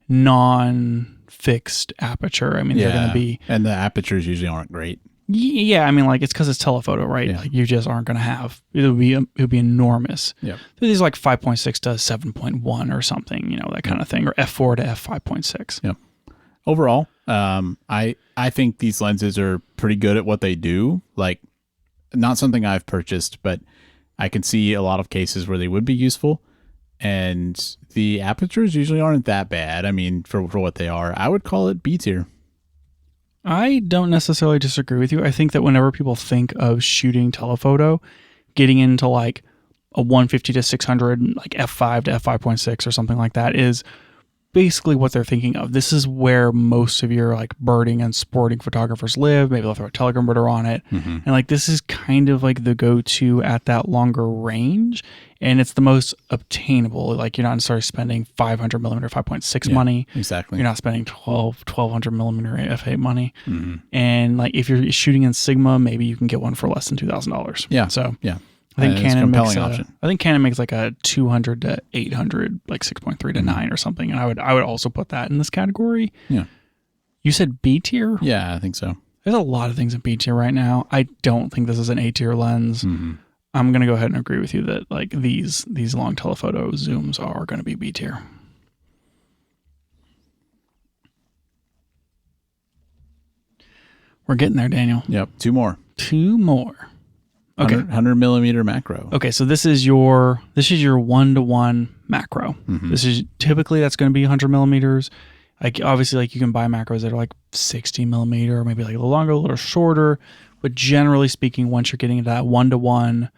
non-fixed aperture. I mean, they're going to be... And the apertures usually aren't great. Yeah, I mean, like, it's because it's telephoto, right? Yeah. Like, you just aren't going to have... It would be enormous. Yeah. These are like 5.6 to 7.1 or something, that kind of thing, or f4 to f5.6. Yep. Overall, I think these lenses are pretty good at what they do. Like, not something I've purchased, but I can see a lot of cases where they would be useful. And the apertures usually aren't that bad. I mean, for what they are, I would call it B tier. I don't necessarily disagree with you. I think that whenever people think of shooting telephoto, getting into like a 150 to 600, like f5 to f5.6 or something like that is basically what they're thinking of. This is where most of your like birding and sporting photographers live. Maybe they'll throw a Telegram birder on it. And like, this is kind of like the go-to at that longer range. And it's the most obtainable. Like, you're not necessarily spending 500 millimeter 5.6 money. Exactly. You're not spending 1200 millimeter f8 money. And like, if you're shooting in Sigma, maybe you can get one for less than $2,000. Yeah. So yeah. I think Canon makes option. I think Canon makes like a 200 to 800, like 6.3 to 9 or something. And I would also put that in this category. Yeah. You said B tier? Yeah, I think so. There's a lot of things in B tier right now. I don't think this is an A tier lens. I'm going to go ahead and agree with you that like these long telephoto zooms are going to be B tier. We're getting there, Daniel. Yep. Two more. Okay. 100 millimeter macro. Okay, so this is your 1-to-1 macro. This is typically that's going to be 100 millimeters. Like, obviously, like, you can buy macros that are like 60 millimeter, or maybe like a little longer, a little shorter. But generally speaking, once you're getting into that 1-to-1,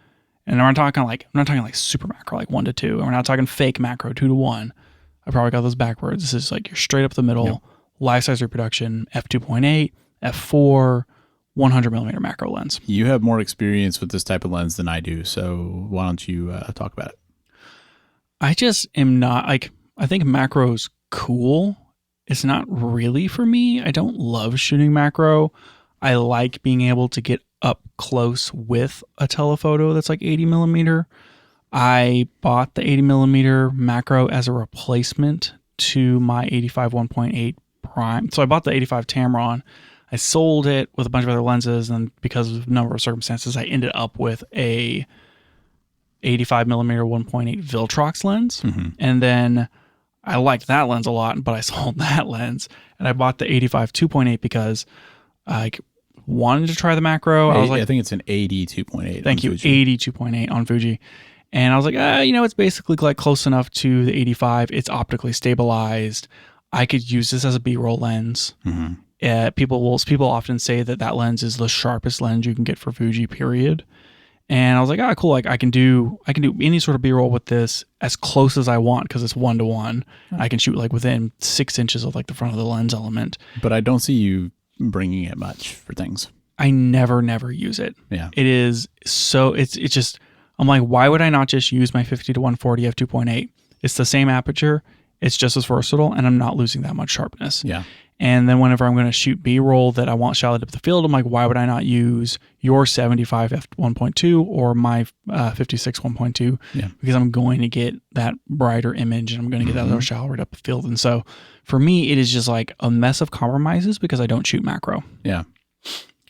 and I'm not talking like super macro, like 1-to-2. And we're not talking fake macro 2-to-1. I probably got those backwards. This is like you're straight up the middle, life size reproduction, f2.8, f4. 100 millimeter macro lens. You have more experience with this type of lens than I do, so why don't you talk about it? I just am not like, I think macro's cool. It's not really for me. I don't love shooting macro. I like being able to get up close with a telephoto that's like 80 millimeter. I bought the 80 millimeter macro as a replacement to my 85 1.8 prime. So I bought the 85 Tamron. I sold it with a bunch of other lenses, and because of a number of circumstances, I ended up with a 85 millimeter 1.8 Viltrox lens. And then I liked that lens a lot, but I sold that lens, and I bought the 85 2.8 because like wanted to try the macro. I was like, I think it's an 82.8. Thank you, 82.8 on Fuji. And I was like, it's basically like close enough to the 85. It's optically stabilized. I could use this as a B-roll lens. People often say that lens is the sharpest lens you can get for Fuji, period. And I was like, cool. Like I can do any sort of B-roll with this as close as I want because it's 1:1. I can shoot like within 6 inches of like the front of the lens element. But I don't see you bringing it much for things. I never use it. Yeah. It is so, it's just, I'm like, why would I not just use my 50 to 140 f2.8? It's the same aperture. It's just as versatile, and I'm not losing that much sharpness. Yeah. And then whenever I'm going to shoot B-roll that I want shallow depth of field, I'm like, why would I not use your 75 f1.2 or my 56 1.2? Yeah. Because I'm going to get that brighter image, and I'm going to get that little shallower depth of field. And so for me, it is just like a mess of compromises because I don't shoot macro. Yeah.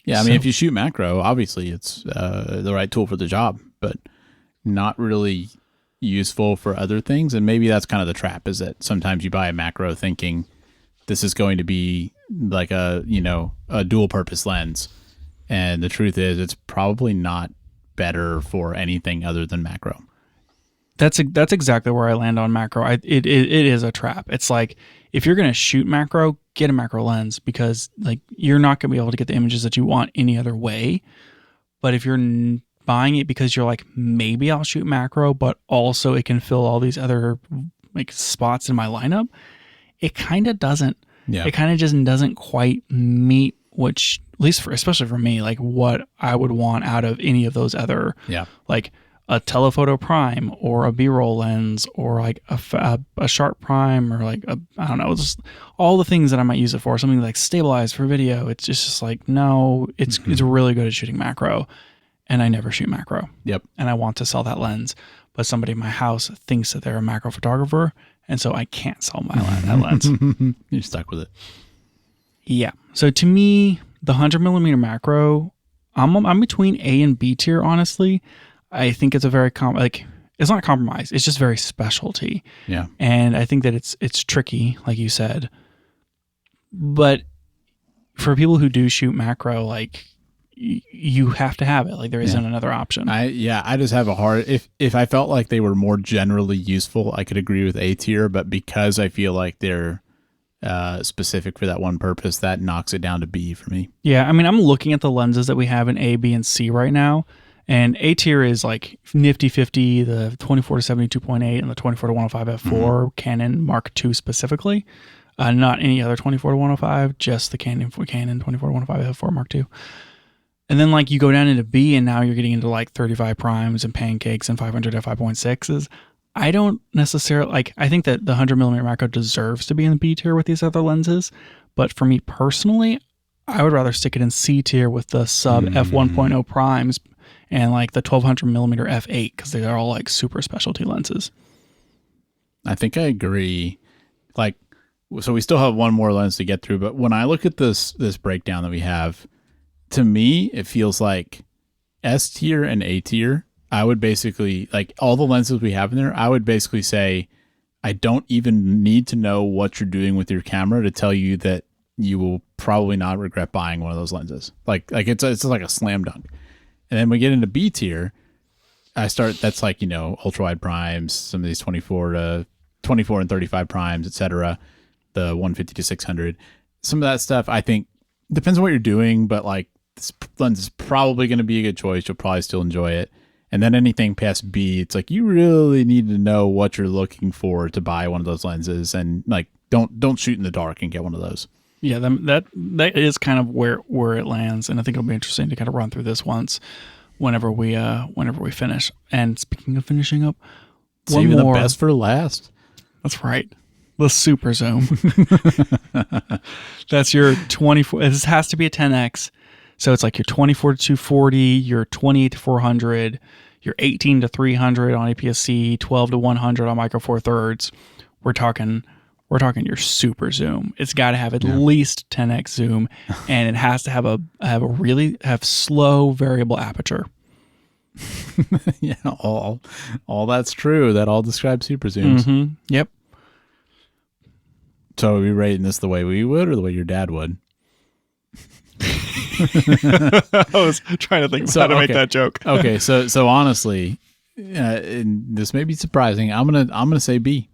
Yeah. I mean, if you shoot macro, obviously it's the right tool for the job, but not really useful for other things. And maybe that's kind of the trap, is that sometimes you buy a macro thinking this is going to be like a dual purpose lens. And the truth is it's probably not better for anything other than macro. That's exactly where I land on macro. It is a trap. It's like, if you're going to shoot macro, get a macro lens, because like you're not going to be able to get the images that you want any other way. But if you're buying it because you're like, maybe I'll shoot macro, but also it can fill all these other like spots in my lineup, it kind of doesn't. Yeah. It kind of just doesn't quite meet which, at least especially for me, like what I would want out of any of those other, like a telephoto prime or a B-roll lens or like a sharp prime or like I don't know, just all the things that I might use it for, something like stabilized for video. It's just like, no, it's really good at shooting macro, and I never shoot macro. Yep. And I want to sell that lens, but somebody in my house thinks that they're a macro photographer, and so I can't sell that lens. You're stuck with it. Yeah. So to me, the 100mm macro, I'm between A and B tier, honestly. I think it's a very it's not compromise. It's just very specialty. Yeah. And I think that it's tricky, like you said. But for people who do shoot macro, like you have to have it. Like there isn't another option. I just have a hard, if I felt like they were more generally useful, I could agree with A tier, but because I feel like they're specific for that one purpose, that knocks it down to B for me. Yeah. I mean, I'm looking at the lenses that we have in A, B, and C right now. And A tier is like Nifty 50, the 24 to 72.8, and the 24 to 105 f4 Canon Mark II specifically. Not any other 24 to 105, just the Canon 24 to 105 f4 Mark II. And then like you go down into B, and now you're getting into like 35 primes and pancakes and 500 f5.6s. I don't necessarily like. I think that the 100mm macro deserves to be in the B tier with these other lenses, but for me personally, I would rather stick it in C tier with the sub f1.0 primes and like the 1200mm f8, because they are all like super specialty lenses. I think I agree. Like, so we still have one more lens to get through, but when I look at this breakdown that we have, to me, it feels like S tier and A tier. I would basically, like all the lenses we have in there, I would basically say, I don't even need to know what you're doing with your camera to tell you that you will probably not regret buying one of those lenses. Like it's like a slam dunk. And then we get into B tier. That's like, ultrawide primes, some of these 24 and 35 primes, etc. The 150 to 600. Some of that stuff, I think, depends on what you're doing, but like this lens is probably going to be a good choice. You'll probably still enjoy it. And then anything past B, it's like you really need to know what you're looking for to buy one of those lenses, and like don't shoot in the dark and get one of those. Yeah, that is kind of where it lands, and I think it'll be interesting to kind of run through this once whenever we finish. And speaking of finishing up, saving the best for last. That's right. The Superzoom. That's your 24. This has to be a 10x. So it's like your 24 to 240, your 28 to 400, your 18 to 300 on APS-C, 12 to 100 on Micro Four Thirds. We're talking your super zoom. It's got to have at least 10x zoom, and it has to have slow variable aperture. Yeah, all that's true. That all describes super zooms. Mm-hmm. Yep. So are we rating this the way we would or the way your dad would? I was trying to think of how to make that joke. Okay, so honestly, and this may be surprising. I'm gonna say B,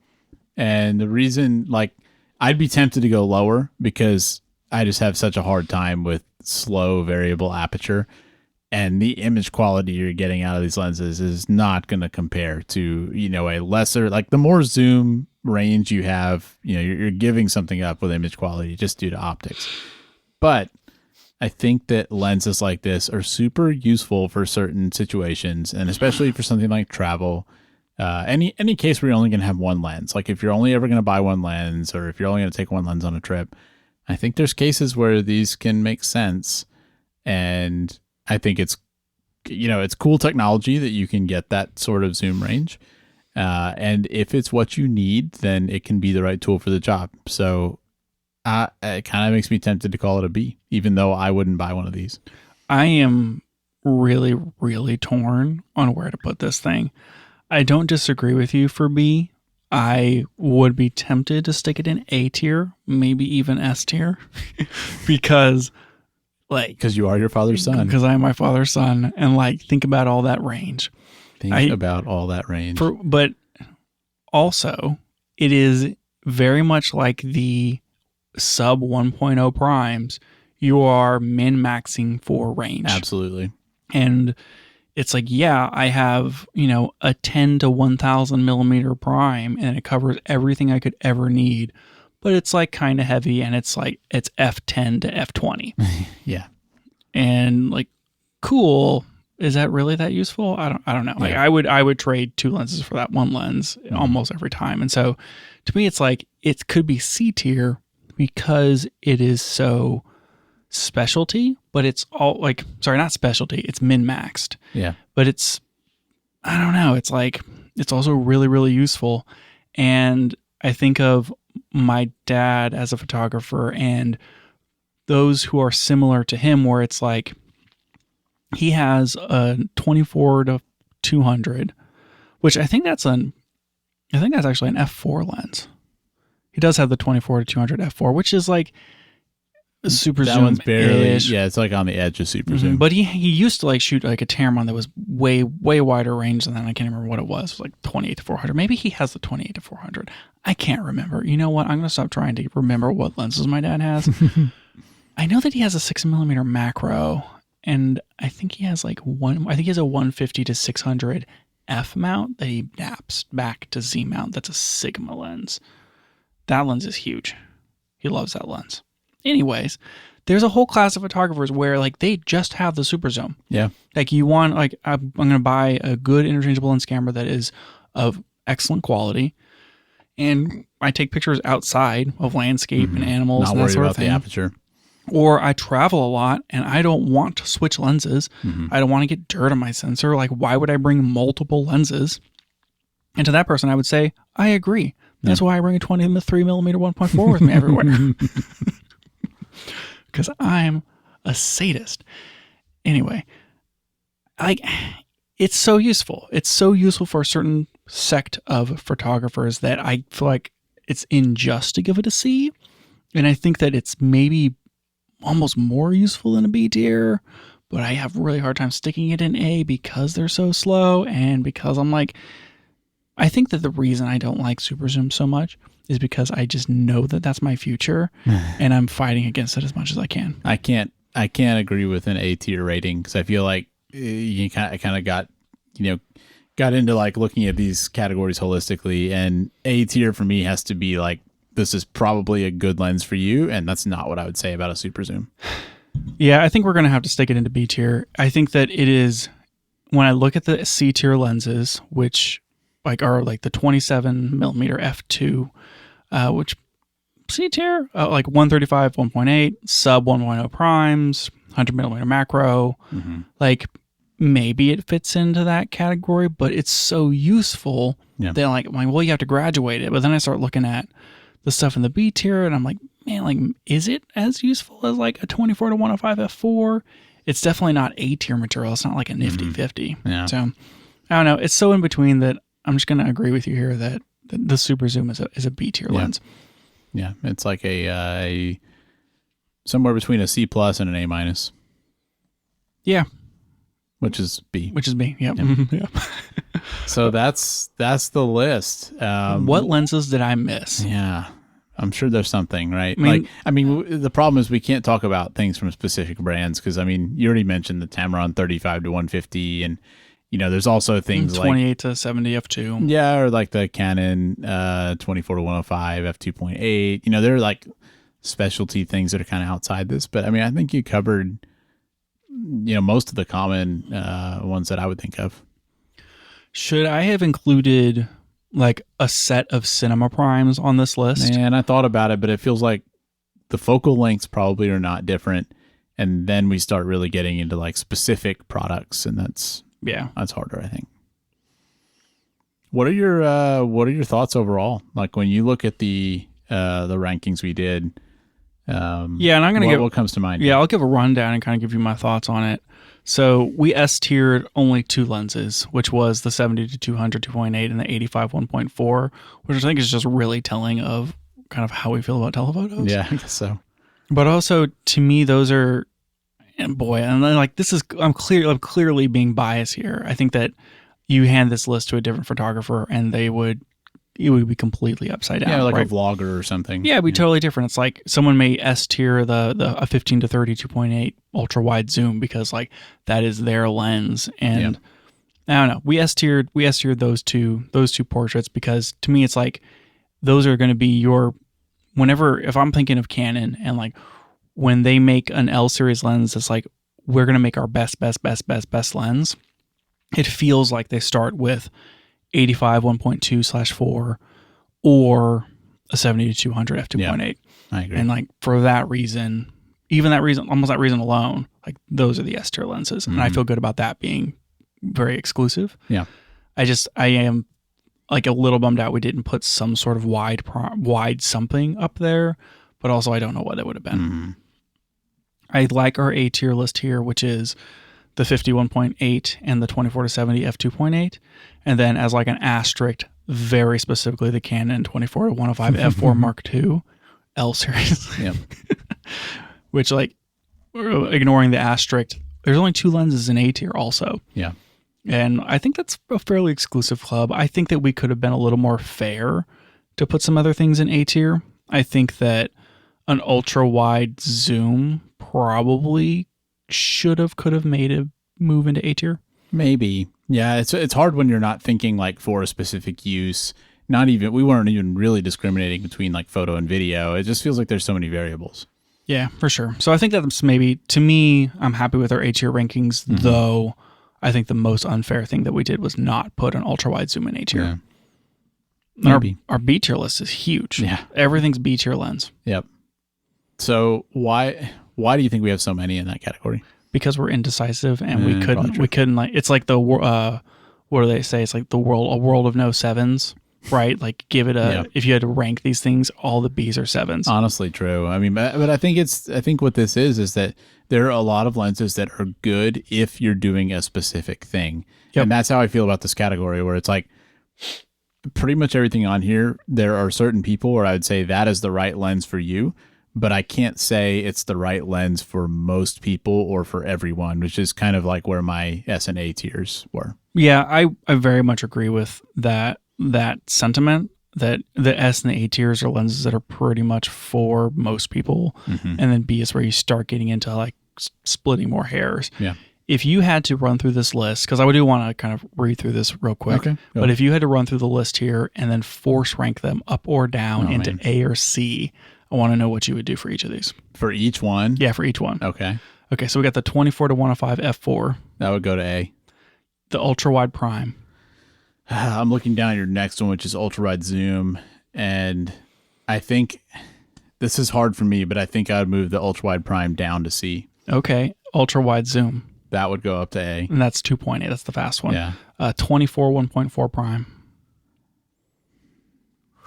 and the reason, like, I'd be tempted to go lower because I just have such a hard time with slow variable aperture, and the image quality you're getting out of these lenses is not going to compare to, a lesser, like, the more zoom range you have, you're giving something up with image quality just due to optics. But I think that lenses like this are super useful for certain situations, and especially for something like travel. Any case where you're only going to have one lens, like if you're only ever going to buy one lens, or if you're only going to take one lens on a trip, I think there's cases where these can make sense. And I think it's cool technology that you can get that sort of zoom range. And if it's what you need, then it can be the right tool for the job. So it kind of makes me tempted to call it a B, even though I wouldn't buy one of these. I am really, really torn on where to put this thing. I don't disagree with you for B. I would be tempted to stick it in A tier, maybe even S tier, because you are your father's son. Because I am my father's son, and think about all that range. But also, it is very much like the sub 1.0 primes. You are min-maxing for range. Absolutely. And it's like, yeah, I have, a 10 to 1000 millimeter prime, and it covers everything I could ever need. But it's kind of heavy, and it's F10 to F20. Yeah. And cool. Is that really that useful? I don't know. Yeah. I would trade two lenses for that one lens almost every time. And so to me, it's it could be C tier because it is so specialty, but it's all not specialty. It's min-maxed. Yeah. But I don't know. It's also really, really useful. And I think of my dad as a photographer and those who are similar to him, where it's he has a 24 to 200, which I think that's actually an f4 lens. He does have the 24 to 200 f4, which is a super zoom. That one's barely, it's on the edge of super zoom. But he used to shoot a Tamron that was way, way wider range than that. I can't remember what it was. It was 28 to 400. Maybe he has the 28 to 400. I can't remember. You know what? I'm going to stop trying to remember what lenses my dad has. I know that he has a 6mm macro, and I think he has a 150 to 600 f mount that he naps back to Z mount. That's a Sigma lens. That lens is huge. He loves that lens. Anyways, there's a whole class of photographers where they just have the Superzoom. Yeah. You want I'm going to buy a good interchangeable lens camera that is of excellent quality, and I take pictures outside of landscape and animals and that sort of thing. Not worried about the aperture. Or I travel a lot and I don't want to switch lenses. I don't want to get dirt on my sensor. Why would I bring multiple lenses? And to that person, I would say, I agree. That's why I bring a 23mm 1.4 with me everywhere. Because I'm a sadist. Anyway, it's so useful. It's so useful for a certain sect of photographers that I feel like it's unjust to give it a C. And I think that it's maybe almost more useful than a B tier, but I have a really hard time sticking it in A because they're so slow, and because I think that the reason I don't like Superzoom so much is because I just know that that's my future, and I'm fighting against it as much as I can. I can't agree with an A tier rating because I feel like I kind of got into looking at these categories holistically, and A tier for me has to be this is probably a good lens for you, and that's not what I would say about a Superzoom. Yeah, I think we're going to have to stick it into B tier. I think that it is, when I look at the C tier lenses, which are the 27mm f2, which C tier, 135, 1.8, sub 1.0 primes, 100mm macro, maybe it fits into that category, but it's so useful that you have to graduate it. But then I start looking at the stuff in the B tier, and I'm like, man, is it as useful as a 24 to 105 f4? It's definitely not A tier material. It's not a Nifty 50. Yeah. So I don't know. It's so in between that I'm just going to agree with you here that the Superzoom is a B tier lens. Yeah, it's a somewhere between a C plus and an A minus. Yeah. Which is B. Yep. Yeah. So that's the list. What lenses did I miss? Yeah. I'm sure there's something, right? I mean, the problem is we can't talk about things from specific brands because, you already mentioned the Tamron 35 to 150, and there's also things 28 to 70 f2. Yeah, or like the Canon 24 to 105 f2.8. There are like specialty things that are kind of outside this, but I think you covered most of the common ones that I would think of. Should I have included like a set of cinema primes on this list? And I thought about it, but it feels like the focal lengths probably are not different, and then we start really getting into like specific products, and that's harder, I think. What are your thoughts overall? Like when you look at the rankings we did. And I'm gonna what comes to mind. Yeah, I'll give a rundown and kind of give you my thoughts on it. So we S-tiered only 2 lenses, which was the 70 to 200 2.8 and the 85 1.4, which I think is just really telling of kind of how we feel about telephotos. Yeah, I guess so. But also, to me, those are, and boy, and then like this is, I'm clearly being biased here. I think that you hand this list to a different photographer and it would be completely upside down. Yeah, like right? a vlogger or something. Yeah, it'd be totally different. It's like someone may S-tier a 15 to 30 2.8 ultra-wide zoom because like that is their lens. And I don't know. We S-tiered those two portraits because to me it's like those are going to be your, whenever, if I'm thinking of Canon and like when they make an L series lens, it's like we're going to make our best lens. It feels like they start with 85 1.2/4 or a 70 to 200 f2.8. I agree. And like for that reason, almost that reason alone, like those are the S-tier lenses. And I feel good about that being very exclusive. Yeah. I am like a little bummed out we didn't put some sort of wide something up there, but also I don't know what it would have been. I like our A-tier list here, which is the 51.8 and the 24 to 70 f2.8, and then as like an asterisk, very specifically the Canon 24 to 105 f4 Mark II L series. Yeah. Which, like, ignoring the asterisk, there's only 2 lenses in A tier also. Yeah. And I think that's a fairly exclusive club. I think that we could have been a little more fair to put some other things in A tier. I think that an ultra wide zoom probably could have made a move into A tier. Maybe. Yeah, it's hard when you're not thinking like for a specific use. We weren't even really discriminating between like photo and video. It just feels like there's so many variables. Yeah, for sure. So I think that's maybe, to me, I'm happy with our A tier rankings, though I think the most unfair thing that we did was not put an ultra wide zoom in A tier. Yeah. Our B tier list is huge. Yeah. Everything's B tier lens. Yep. So why do you think we have so many in that category? Because we're indecisive and we couldn't like, it's like the what do they say? It's like a world of no sevens, right? Like give it if you had to rank these things, all the B's are sevens. Honestly, true. I mean, but I think what this is that there are a lot of lenses that are good if you're doing a specific thing. Yep. And that's how I feel about this category, where it's like pretty much everything on here, there are certain people where I would say that is the right lens for you. But I can't say it's the right lens for most people or for everyone, which is kind of like where my S and A tiers were. Yeah, I very much agree with that sentiment, that the S and the A tiers are lenses that are pretty much for most people. And then B is where you start getting into like splitting more hairs. Yeah. If you had to run through this list, because I do want to kind of read through this real quick, but if you had to run through the list here and then force rank them up or down into A or C, I want to know what you would do for each of these. For each one? Yeah, for each one. Okay. Okay, so we got the 24 to 105 f4. That would go to A. The ultra wide prime. I'm looking down at your next one, which is ultra wide zoom, and I think this is hard for me, but I think I would move the ultra wide prime down to C. Okay, ultra wide zoom. That would go up to A. And that's 2.8. That's the fast one. Yeah. 24 1.4 prime.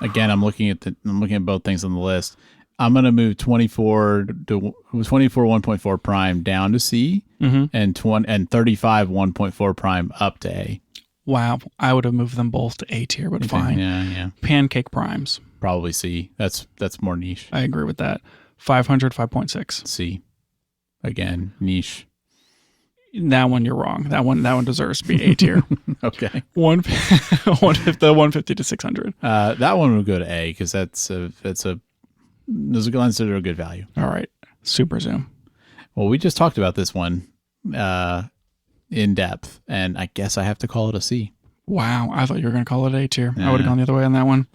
Again, I'm looking at both things on the list. I'm going to move 24 1.4 prime down to C, and 35 1.4 prime up to A. Wow, I would have moved them both to A tier, but fine. Yeah. Pancake primes. Probably C. That's more niche. I agree with that. 500 5.6. C. Again, niche. That one you're wrong. That one deserves to be A tier. Okay. The 150 to 600. That one would go to A because those are lenses that are a good value. All right. Super zoom. Well, we just talked about this one in depth, and I guess I have to call it a C. Wow. I thought you were going to call it A tier. I would have gone the other way on that one.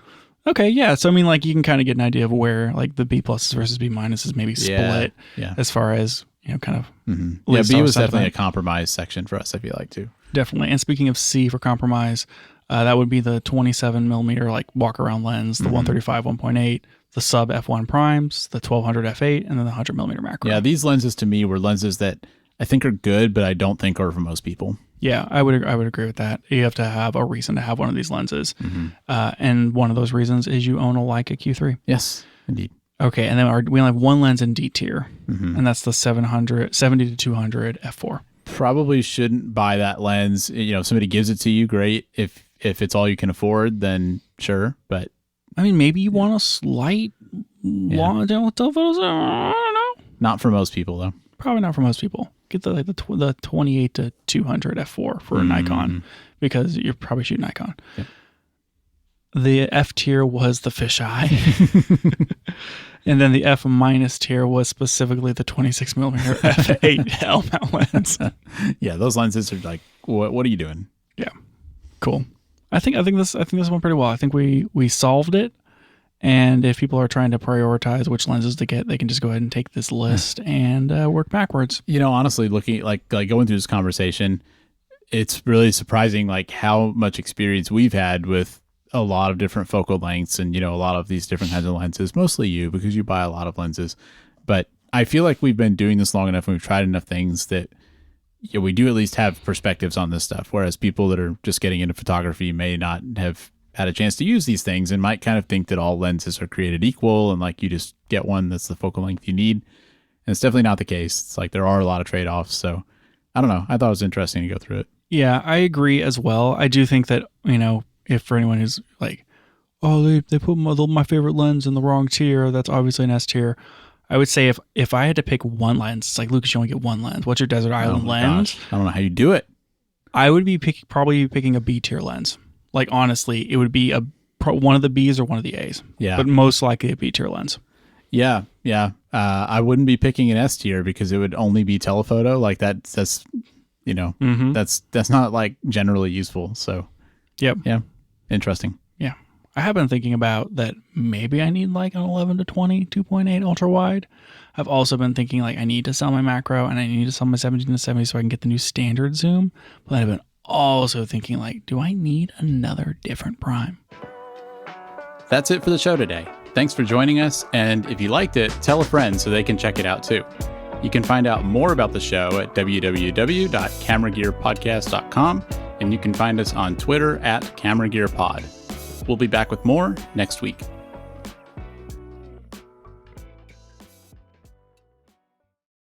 Okay. Yeah. So, I mean, like, you can kind of get an idea of where, like, the B pluses versus B minuses maybe split as far as, kind of. Mm-hmm. Yeah, B was definitely a compromise section for us, I feel like, too. Definitely. And speaking of C for compromise, that would be the 27 millimeter, like, walk around lens, the 135 1.8, the sub f1 primes, the 1200 f8, and then the 100 millimeter macro. Yeah, these lenses to me were lenses that I think are good, but I don't think are for most people. Yeah, I would agree with that. You have to have a reason to have one of these lenses. And one of those reasons is you own a Leica Q3. Yes, indeed. Okay, and then we only have one lens in D tier, and that's the 70 to 200 f4. Probably shouldn't buy that lens. If somebody gives it to you, great. If it's all you can afford, then sure. But I mean, maybe you want a slight long telephotos. I don't know. Not for most people, though. Probably not for most people. Get the 28 to 200 f4 for a Nikon, because you're probably shooting Nikon. Yep. The F tier was the fisheye. And then the F minus tier was specifically the 26 millimeter f8 L mount lens. Yeah, those lenses are like, what are you doing? Yeah, cool. I think this went pretty well. I think we solved it. And if people are trying to prioritize which lenses to get, they can just go ahead and take this list and work backwards. Honestly, looking like going through this conversation, it's really surprising like how much experience we've had with a lot of different focal lengths and, a lot of these different kinds of lenses, mostly you, because you buy a lot of lenses. But I feel like we've been doing this long enough and we've tried enough things that we do at least have perspectives on this stuff. Whereas people that are just getting into photography may not have had a chance to use these things and might kind of think that all lenses are created equal and like you just get one that's the focal length you need. And it's definitely not the case. It's like there are a lot of trade-offs. So I don't know. I thought it was interesting to go through it. Yeah, I agree as well. I do think that, if for anyone who's like, oh, they put my favorite lens in the wrong tier, that's obviously an S tier. I would say if I had to pick one lens, it's like, Lucas, you only get one lens. What's your Desert Island lens? Gosh. I don't know how you do it. I would be probably picking a B tier lens. Like, honestly, it would be one of the Bs or one of the As. Yeah. But most likely a B tier lens. Yeah. I wouldn't be picking an S tier because it would only be telephoto. Like that's that's not like generally useful. So, yep. Yeah. Interesting. Yeah. I have been thinking about that maybe I need like an 11 to 20 2.8 ultra wide. I've also been thinking like I need to sell my macro and I need to sell my 17 to 70 so I can get the new standard zoom. But I've been also thinking like, do I need another different prime? That's it for the show today. Thanks for joining us. And if you liked it, tell a friend so they can check it out too. You can find out more about the show at www.cameragearpodcast.com, and you can find us on Twitter @CameraGearPod. We'll be back with more next week.